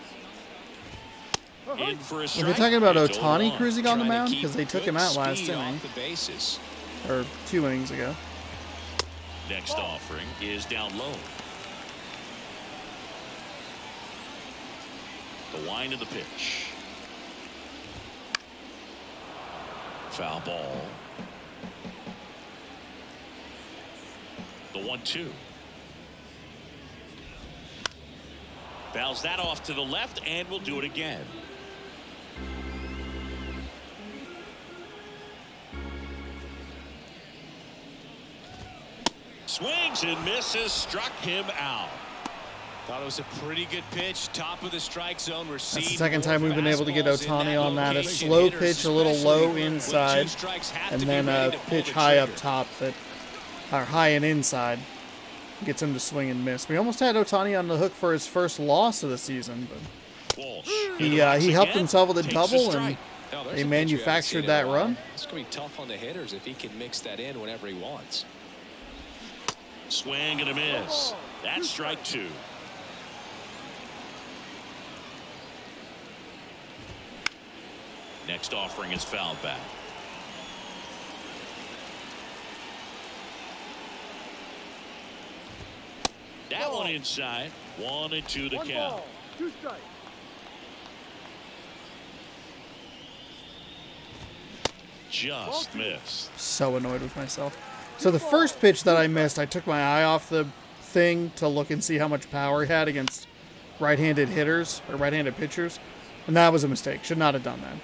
In for a strike. Are we talking about It's Ohtani 0-1. cruising on the mound? Because they took him out last inning. Or 2 innings ago. Next offering is down low. The wind of the pitch. Foul ball. The 1-2. Fouls that off to the left and will do it again. Swings and misses, struck him out. Thought it was a pretty good pitch, top of the strike zone. That's the second time we've been able to get Ohtani on that. A slow pitch, a little low inside, and then a pitch high up top that, or high and inside, gets him to swing and miss. We almost had Ohtani on the hook for his first loss of the season, but he helped himself with a double, and they manufactured that run. It's going to be tough on the hitters if he can mix that in whenever he wants. Swing and a miss. That's strike 2. Next offering is fouled back. That one inside. 1-2 the count. 2 strikes. Just missed. So annoyed with myself. So the first pitch that I missed, I took my eye off the thing to look and see how much power he had against right-handed hitters or right-handed pitchers, and that was a mistake. Should not have done that.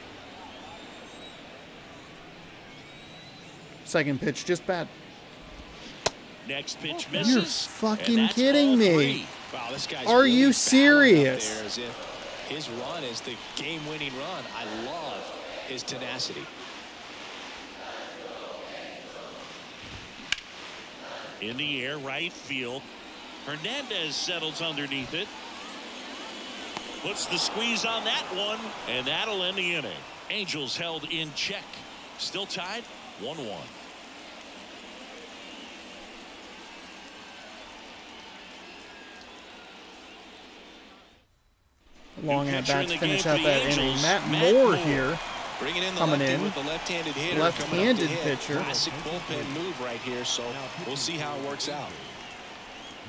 Second pitch, just bad. Next pitch misses. You're fucking kidding me. Wow, this guy's Are really you battling serious? up there as if his run is the game-winning run. I love his tenacity. In the air, right field. Hernandez settles underneath it. Puts the squeeze on that one, and that'll end the inning. Angels held in check. Still tied, 1-1. Long at bat to finish out that inning. Matt Moore here. Coming in, with the left-handed hitter, left-handed pitcher. Classic bullpen move right here, so we'll see how it works out.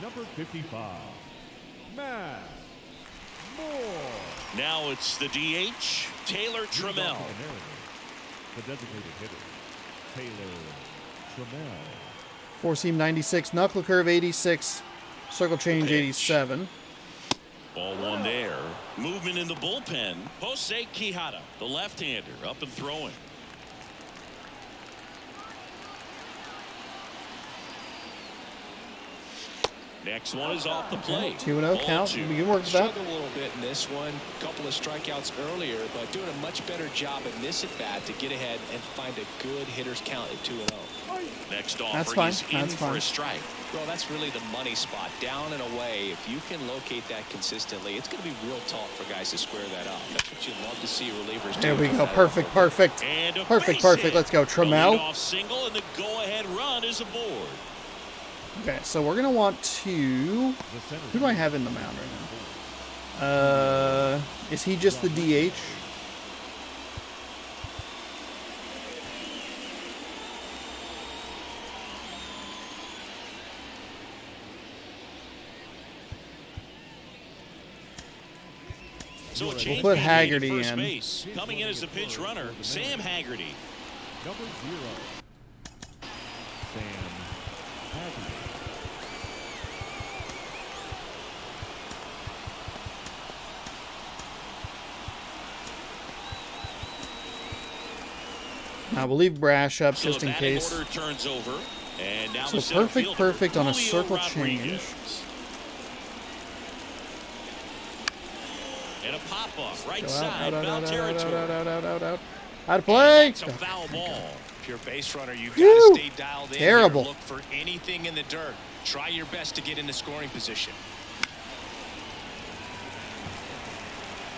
Number 55, Matt Moore. Now it's the DH, Taylor Trammell. The designated hitter, Taylor Trammell. Four-seam 96, knuckle curve 86, circle change 87. Ball 1 there. Movement in the bullpen. Jose Quijada, the left-hander, up and throwing. Next one is off the plate. 2-0 count. We can work with that. Struggled a little bit in this one. A couple of strikeouts earlier, but doing a much better job in this at bat to get ahead and find a good hitter's count at 2-0. Next That's offering fine. is in That's for fine. a strike. Well, that's really the money spot, down and away. If you can locate that consistently, it's going to be real tough for guys to square that up. That's what you love to see relievers do. There we go. Perfect, perfect. And a Perfect, base perfect. hit. Let's go. Trammell. Off single, and the go-ahead run is aboard. Okay, so we're going to want to... Who do I have in the mound right now? Is he just the DH? So a We'll change put being made at Haggerty first in. base. Coming in as the pinch runner, Sam Haggerty. Number 0. Sam Haggerty. Now we'll leave Brash up So just the in batting case. order turns over, and now So the center perfect, fielder, perfect on a Julio circle Rodriguez. change. And a pop-up, right Go side, out, foul out, territory. out of play. That's a foul ball. If you're a base runner, you got Whew. to stay dialed in. Terrible. Here. Look for anything in the dirt. Try your best to get into scoring position.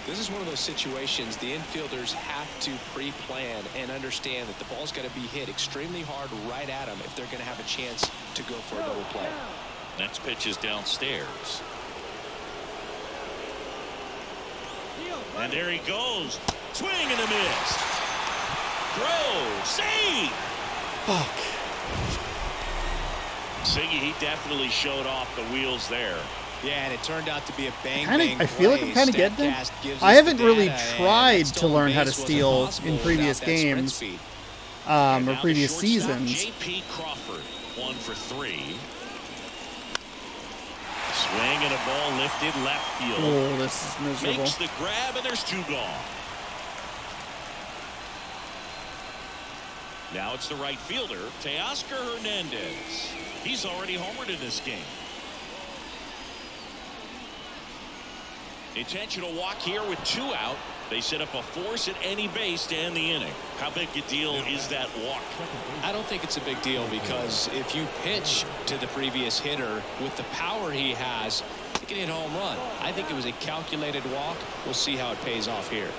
This is one of those situations the infielders have to pre-plan and understand that the ball's got to be hit extremely hard right at them if they're going to have a chance to go for a double play. Next pitch is downstairs. And there he goes. Swing and a miss. Throw. Save. Fuck. Siggy, he definitely showed off the wheels there. Yeah, and it turned out to be a bang. I feel like I'm kind of getting it. I haven't really tried to learn how to steal in previous games, or previous seasons. J.P. Crawford, 1 for 3. Swing and a ball lifted left field. Oh, this is miserable. Makes the grab, and there's 2 gone. Now it's the right fielder, Teoscar Hernandez. He's already homered in this game. Intentional walk here with 2 out. They set up a force at any base to end the inning. How big a deal is that walk? I don't think it's a big deal because if you pitch to the previous hitter with the power he has, he can hit a home run. I think it was a calculated walk. We'll see how it pays off here.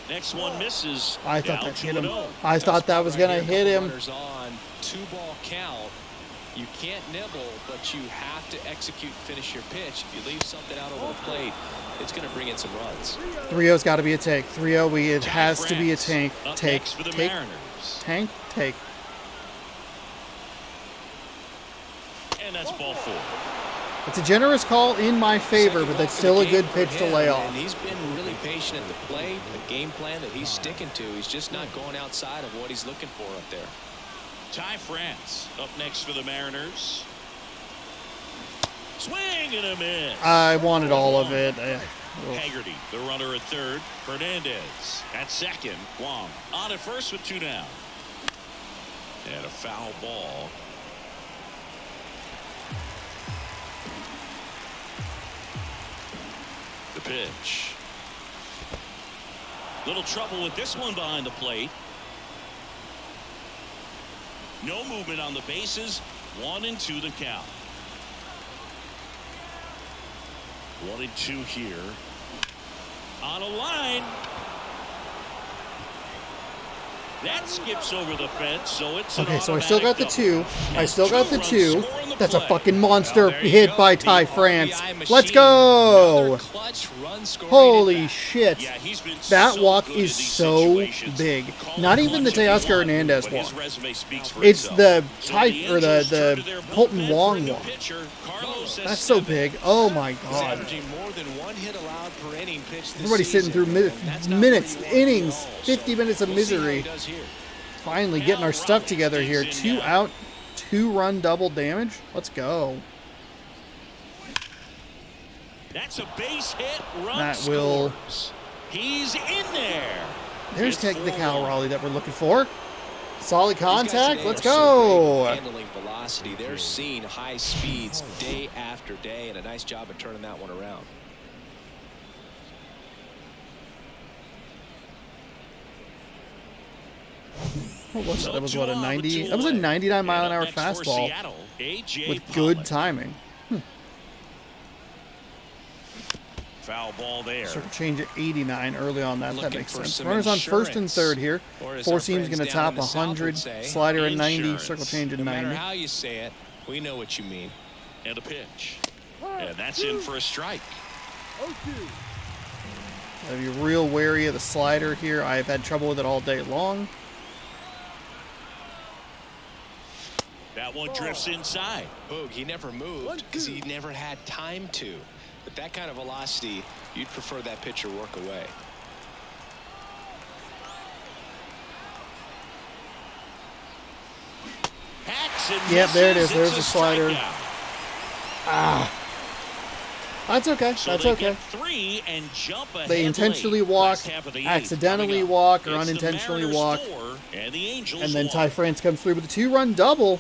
Next one misses. I thought Down that hit him. 2-0. I thought that was gonna hit him. Runners on, 2-ball count. You can't nibble, but you have to execute and finish your pitch. If you leave something out over the plate, it's going to bring in some runs. 3-0's got to be a take. 3-0, it has to be a tank. Up Take, next for the take, Mariners. tank, take. And that's ball 4. It's a generous call in my favor, but that's still a good pitch to lay off. And he's been really patient at the plate. The game plan that he's sticking to, he's just not going outside of what he's looking for up there. Ty France up next for the Mariners. Swing and a miss. I wanted all of it. Haggerty, the runner at third. Hernandez at second. Guam on at first with 2 down. And a foul ball. The pitch. Little trouble with this one behind the plate. No movement on the bases. 1-2 the count. 1-2 here. On a line. That skips over the fence, so it's Okay, so I still got the 2. I And still got 2 the runs 2. score on the That's a play. fucking monster Well, there you hit go. by The Ty France. RBI machine. Let's go. Another clutch run scoring Holy at bat. shit. Yeah, he's been That so walk good is in these so situations. big. Call Not it even the clutch if you Teoscar want, Hernandez but his walk. resume speaks for It's itself. the So Ty or Angels the turn to their Colton bullpen for a Wong new walk. pitcher, Carlos That's so Estevez. big. Oh my He's god. averaging more than 1 hit allowed per inning pitched this Everybody's sitting season. through And that's not minutes, where you want to be innings, at all. 50 minutes of We'll see how he misery. does here. Finally getting our stuff together here. 2 out, 2-run double damage. Let's go. That's a base hit. Run That will- scores. He's in there. There's It's technical 4-1. rally that we're looking for. Solid These guys contact. today Let's are so great go. at handling velocity. They're seeing high speeds day after day, and a nice job of turning that one around. What was that? That was So what, a 2 on, 90? 2 That was a away. 99 mile an And hour up next for fastball Seattle, A.J. with good Pollock. timing. Foul ball there. Circle change at 89 early on that. That Looking makes for sense. some Runners on first and insurance. third here. Or as Four our seams friends going to down top in the South 100. would say, Slider at 90. insurance. Circle change at No matter 90. how you say it, we know what you mean. And a pitch. And that's in for a strike. Gotta be real wary of the slider here. I've had trouble with it all day long. That one drifts inside. Boog, he never moved because he never had time to. But that kind of velocity, you'd prefer that pitcher work away. Yep, there it is. There's the slider. That's okay. That's okay. Three and jump ahead. They intentionally walk, accidentally walk, or unintentionally walk. And then Ty France comes through with a 2-run double.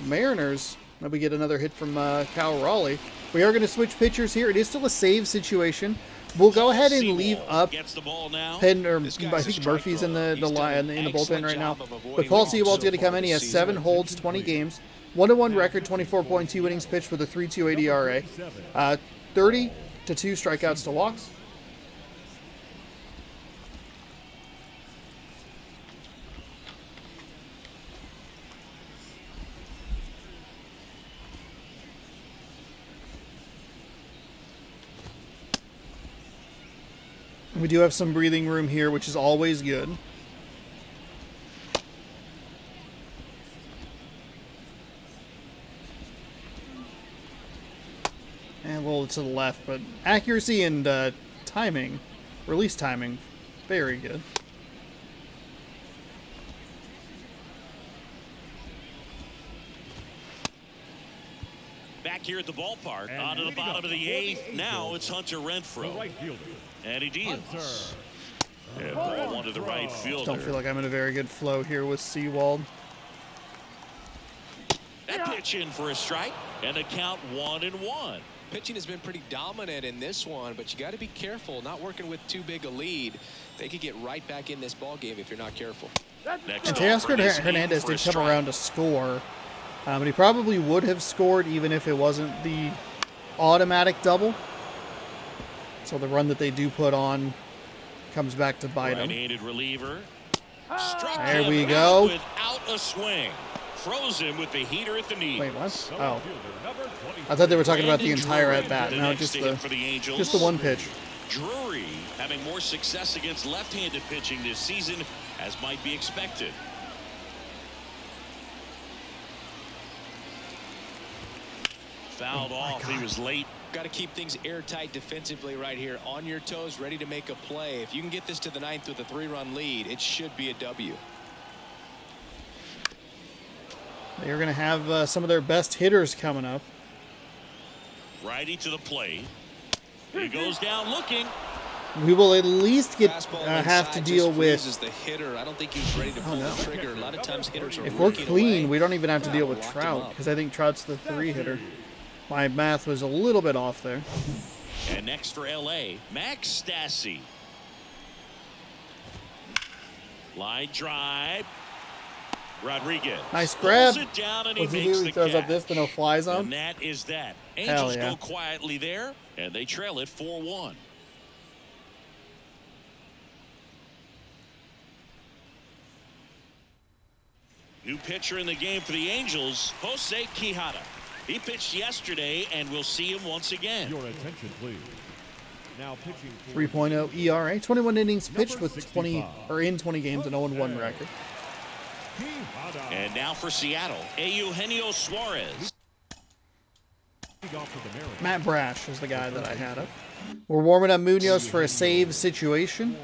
Mariners. Now we get another hit from Cal Raleigh. We are going to switch pitchers here. It is still a save situation. We'll go ahead and leave up Penn, or I think Murphy's in the bullpen right now. But Paul Sewald's going to come in. He has 7 holds, 20 games, 1-1 record, 24.2 innings pitched with a 3.28 ERA, 30 to 2 strikeouts to walks. We do have some breathing room here, which is always good. And a little to the left, but accuracy and timing, release timing, very good. Back here at the ballpark, and on to the bottom of the 8th. Now it's Hunter Renfroe. Right fielder. And he deals. And ball one to the right fielder. Don't feel like I'm in a very good flow here with Sewald. That pitch in for a strike, and a count 1-1. Pitching has been pretty dominant in this one, but you got to be careful. Not working with too big a lead. They could get right back in this ball game if you're not careful. Next Teoscar Hernandez did come around to score, but he probably would have scored even if it wasn't the automatic double. So the run that they do put on comes back to bite him. Reliever. There we go. Without a swing. Froze him with the heater at the knee. Wait, what? Oh. I thought they were talking about the entire at-bat. No, just the one pitch. Drury having more success against left-handed pitching this season, as might be expected. Fouled off. He was late. Got to keep things airtight defensively right here. On your toes, ready to make a play. If you can get this to the 9th with a 3-run lead, it should be a W. They're going to have some of their best hitters coming up. Righty to the plate. He goes down looking. We will at least have to deal with. The hitter. I don't think he's ready to pull the trigger. A lot of times hitters are if we're clean, we don't even have to deal with Trout because I think Trout's the 3 hitter. My math was a little bit off there. And next for LA, Max Stassi. Line drive. Rodriguez. Nice grab. It down and What's he he makes do? the He throws catch. up this, the no-fly zone. And that is that. Hell Angels yeah. go quietly there, and they trail it 4-1. New pitcher in the game for the Angels, Jose Quijada. He pitched yesterday, and we'll see him once again. Your attention, please. Now pitching for 3.0 ERA, 21 innings pitched with 20 65. or in 20 games, an 0-1 record. Quijada. And now for Seattle, Eugenio Suarez. Off to the Mariners. Matt Brash is the guy that I had up. We're warming up Munoz for a save situation.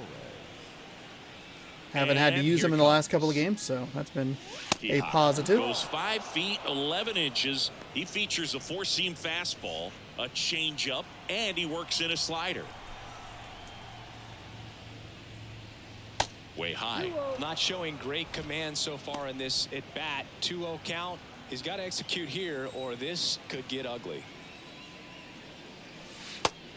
Haven't had to And use here him in the last couple of games, so that's been a positive. Goes 5 feet 11 inches. He features a 4-seam fastball, a changeup, and he works in a slider. Way high. Not showing great command so far in this at bat. 2-0 count. He's got to execute here, or this could get ugly.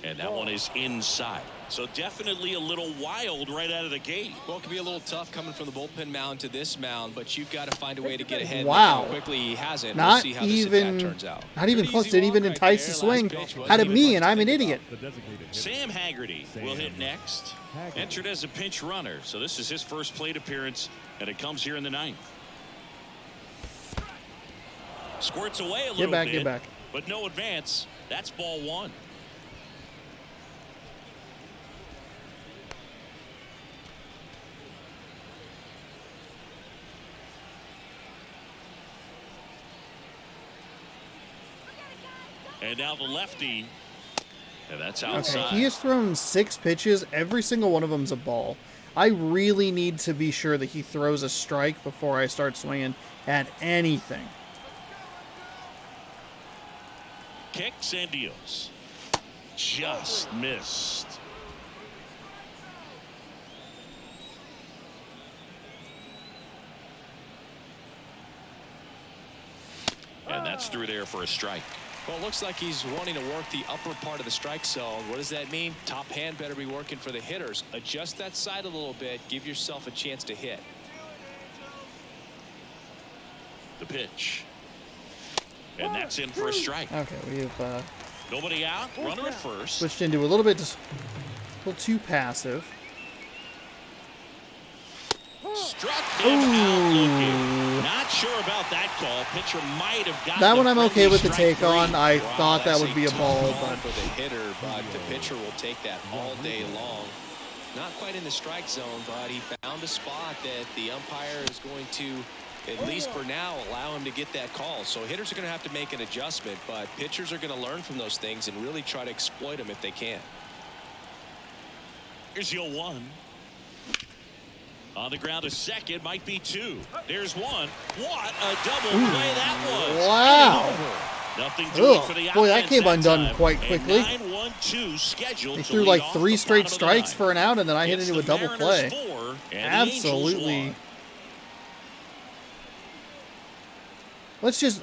And that one is inside. So definitely a little wild right out of the gate. Well, it can be a little tough coming from the bullpen mound to this mound, but you've got to find a way to get ahead. Wow. Quickly he hasn't. Not we'll see how this at-bat turns out. Not even Pretty close. easy Didn't walk even right entice the there. swing. Last pitch wasn't Had of even me, much and to I'm an think idiot. The designated hitter. Sam Haggerty will hit next. Entered as a pinch runner. So this is his first plate appearance, and it comes here in the 9th. Squirts away a little bit. Get back. But no advance. That's ball 1. And now the lefty. And that's outside. Okay, he has thrown 6 pitches. Every single one of them's a ball. I really need to be sure that he throws a strike before I start swinging at anything. Kicks and deals. Just missed. And that's through there for a strike. Well, it looks like he's wanting to work the upper part of the strike zone. What does that mean? Top hand better be working for the hitters. Adjust that side a little bit. Give yourself a chance to hit. The pitch. And that's in for a strike. Okay, we have Nobody out. Runner at first. switched into a little too passive. Struck him out looking. Not sure about that call. Pitcher might have got That one I'm okay with the strike take on. three. I thought that would be a ball, but For the hitter, but the pitcher will take that all day long. Not quite in the strike zone, but he found a spot that the umpire is going to, at least for now, allow him to get that call. So hitters are going to have to make an adjustment, but pitchers are going to learn from those things and really try to exploit them if they can. Here's your 1. On the ground, a second, might be 2. There's 1. What a double play that was. Wow. Nothing doing for the Boy, that offense came undone time. quite quickly. And 9-1-2 scheduled He to threw lead like off 3 the straight bottom of the strikes 9th. for an out, and then I hit It's into a the double Mariners play. 4 and Absolutely. the Angels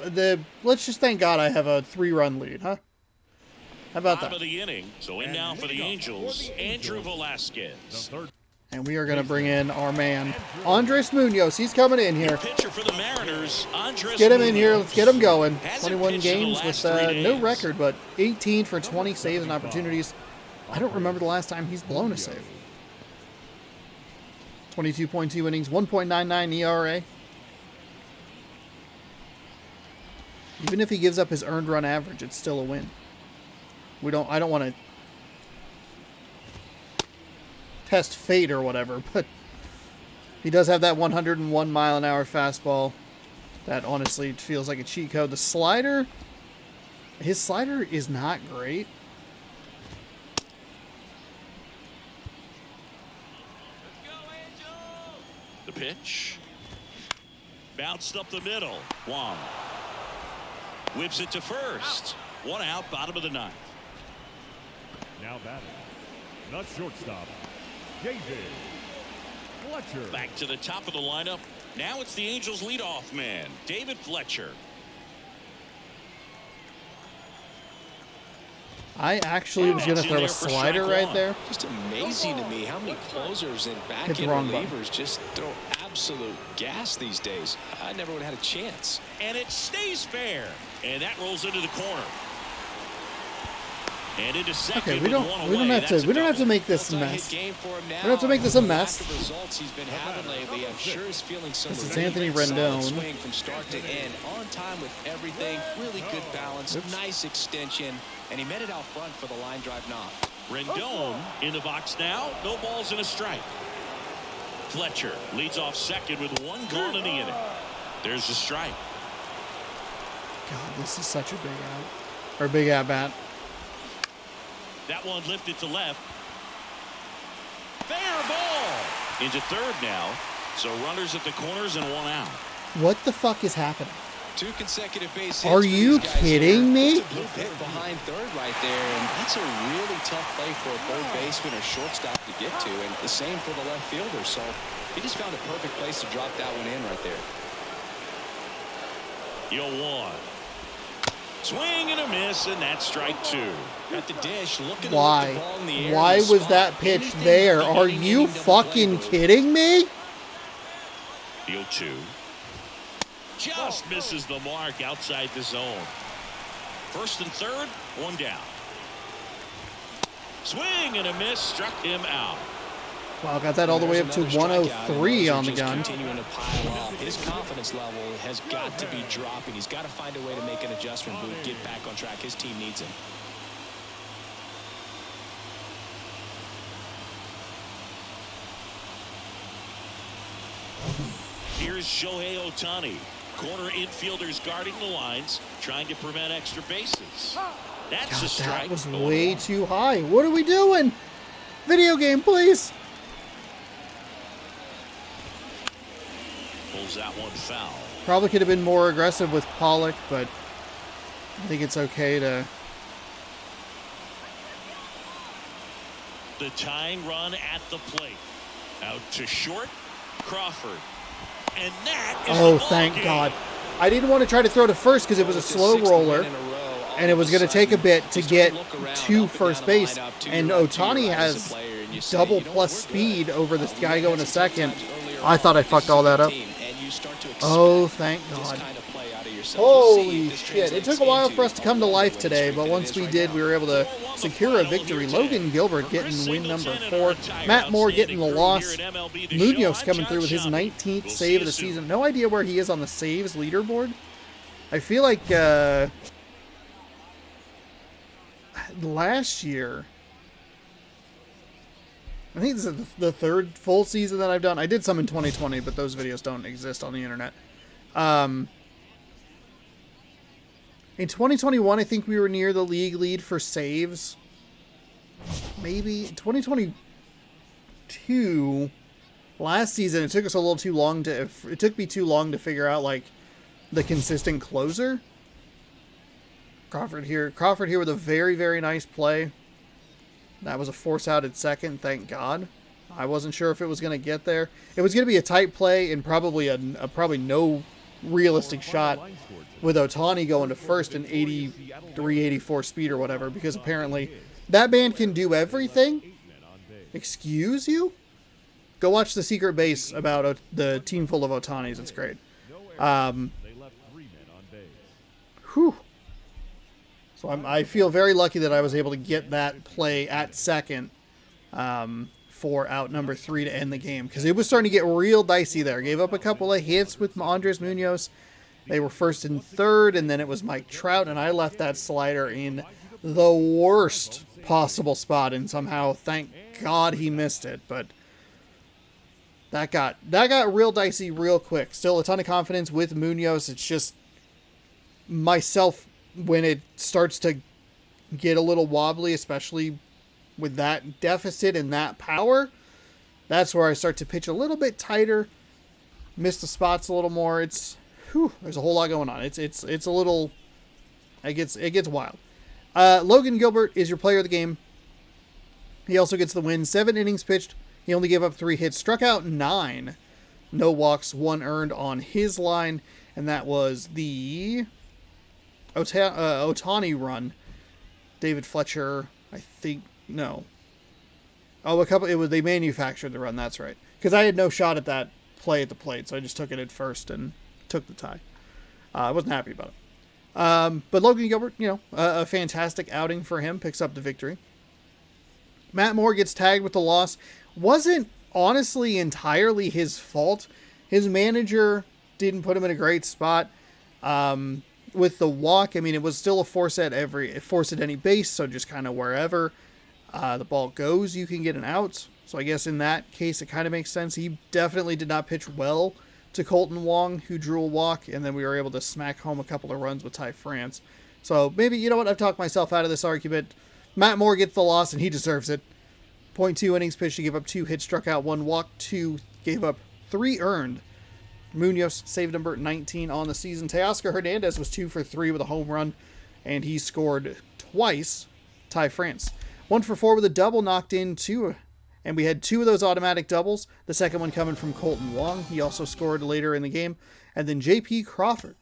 1. Let's just thank God I have a 3-run lead, huh? How about Bottom that? of the inning. So in now for the Angels, Andrew Velasquez. And we are going to bring in our man, Andres Munoz. He's coming in here. Pitcher for the Mariners, Andres Get him in Munoz. here. Let's get him going. Hasn't 21 pitched in the games last with 3 days. no record, but 18 for 20 saves and opportunities. I don't remember the last time he's blown a save. 22.2 innings, 1.99 ERA. Even if he gives up his earned run average, it's still a win. I don't want to test fate or whatever, but he does have that 101 mile an hour fastball. That honestly feels like a cheat code. The slider, his slider is not great. The pitch. Bounced up the middle. Wong. Whips it to first. 1 out, bottom of the 9th. Now batting, the shortstop, David Fletcher. Back to the top of the lineup. Now it's the Angels leadoff man, David Fletcher. I actually was going to throw a slider right there. Just amazing to me how many closers and Hit back the end wrong button. relievers just throw absolute gas these days. I never would have had a chance. And it stays fair. And that rolls into the corner. And into second. Okay, we with don't one have away. to make this a Multi-hit mess. game for him now. We don't have to make this a mess. After the results he's been having lately, I'm sure he's feeling some This is relief. Anthony Solid Rendon. swing from start to end, on time with everything, really good balance, nice extension, and he met it out front for the line drive knock. Rendon in the box now. No balls and a strike. Fletcher leads off second with 1 gone in the inning. There's the strike. God, this is such a big at bat. That one lifted to left. Fair ball. Into third now. So runners at the corners and 1 out. What the fuck is happening? 2 consecutive base hits. Are for you these guys kidding here. me? Just a blue hit behind third right there, and that's a really tough play for a third baseman or shortstop to get to, and the same for the left fielder. So he just found a perfect place to drop that one in right there. Yo 1. Swing and a miss, and that's strike 2. At the dish, looking to Why? lift the ball in the air. Why in the was spot. that pitch Anything there? but Are hitting you double play fucking move. kidding me? Yo 2. Just misses the mark outside the zone. First and third, 1 down. Swing and a miss, struck him out. Wow, got that all the way up to There's another strikeout, 103 and on the those are gun. just continuing to pile up. His confidence level has got to be dropping. He's got to find a way to make an adjustment, Boot, get back on track. His team needs him. Here's Shohei Ohtani. Corner infielders guarding the lines, trying to prevent extra bases. That's God, a strike. that was way too high. What are we doing? Video game, please. Pulls that one foul. Probably could have been more aggressive with Pollock, but I think it's okay to... The tying run at the plate. Out to short, Crawford. And that is Oh, the ball thank game. God. I didn't want to try to throw to first because it was a slow roller, and it was going to take a bit to get to first base. And Ohtani has double plus speed over this guy going to second. I thought I fucked all that up. Oh, thank God. Holy shit. It took a while for us to come to life today, but once we did, we were able to secure a victory. Logan Gilbert getting win number 4. Matt Moore getting the loss. Munoz coming through with his 19th save of the season. No idea where he is on the saves leaderboard. I feel like last year, I think this is the third full season that I've done. I did some in 2020, but those videos don't exist on the internet. In 2021, I think we were near the league lead for saves. Maybe 2022, last season, it took us a little too long to... It took me too long to figure out, like, the consistent closer. Crawford here with a very, very nice play. That was a force out at second, thank God. I wasn't sure if it was going to get there. It was going to be a tight play and probably a probably no realistic shot with Ohtani going to first in 83, 84 speed or whatever, because apparently that man can do everything. Excuse you? Go watch The Secret Base about the team full of Ohtanis. It's great. Whew. So I feel very lucky that I was able to get that play at second for out number 3 to end the game, because it was starting to get real dicey there. Gave up a couple of hits with Andres Munoz. They were first and third, and then it was Mike Trout, and I left that slider in the worst possible spot, and somehow, thank God, he missed it. But that got real dicey real quick. Still a ton of confidence with Munoz. It's just myself, when it starts to get a little wobbly, especially with that deficit and that power, that's where I start to pitch a little bit tighter, miss the spots a little more. There's a whole lot going on. It's a little, it gets wild. Logan Gilbert is your player of the game. He also gets the win. 7 innings pitched. He only gave up 3 hits, struck out 9, no walks, 1 earned on his line, and that was the Ohtani run. David Fletcher, I think, no. Oh, they manufactured the run, that's right. Because I had no shot at that play at the plate, so I just took it at first and took the tie. I wasn't happy about it. But Logan Gilbert, a fantastic outing for him, picks up the victory. Matt Moore gets tagged with the loss. Wasn't honestly entirely his fault. His manager didn't put him in a great spot. With the walk, it was still a force at any base, so just kind of wherever the ball goes, you can get an out. So I guess in that case, it kind of makes sense. He definitely did not pitch well to Colton Wong, who drew a walk, and then we were able to smack home a couple of runs with Ty France. So maybe, you know what, I've talked myself out of this argument. Matt Moore gets the loss, and he deserves it. 0.2 innings pitched, he gave up 2 hits, struck out 1, walked 2, gave up 3 earned. Munoz, save number 19 on the season. Teoscar Hernandez was 2 for 3 with a home run, and he scored twice. Ty France, 1 for 4 with a double, knocked in 2, and we had 2 of those automatic doubles. The second one coming from Colton Wong. He also scored later in the game. And then J.P. Crawford,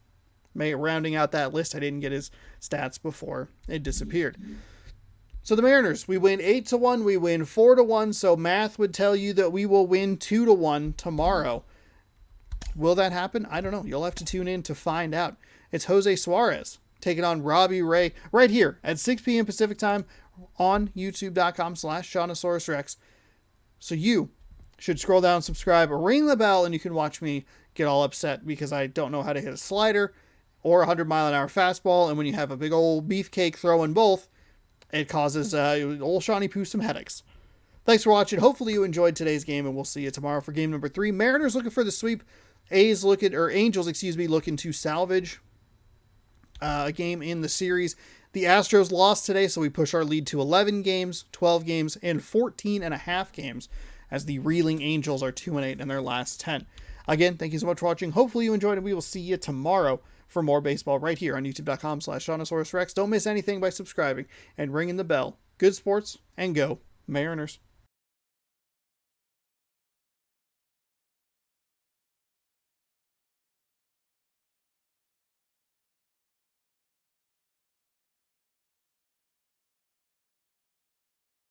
rounding out that list. I didn't get his stats before it disappeared. So the Mariners, we win 8-1, we win 4-1, so math would tell you that we will win 2-1 tomorrow. Will that happen? I don't know. You'll have to tune in to find out. It's Jose Suarez taking on Robbie Ray right here at 6 p.m. Pacific time on youtube.com/ShaunosaurusRex. So you should scroll down, subscribe, ring the bell, and you can watch me get all upset because I don't know how to hit a slider or a 100-mile-an-hour fastball. And when you have a big old beefcake throwing both, it causes old Shawnee Poo some headaches. Thanks for watching. Hopefully you enjoyed today's game, and we'll see you tomorrow for game number 3. Mariners looking for the sweep. Angels, looking to salvage a game in the series. The Astros lost today, so we push our lead to 11 games, 12 games, and 14.5 games, as the reeling Angels are 2-8 in their last 10. Again, thank you so much for watching. Hopefully you enjoyed, and we will see you tomorrow for more baseball right here on youtube.com/ShaunosaurusRex. Don't miss anything by subscribing and ringing the bell. Good sports, and go Mariners.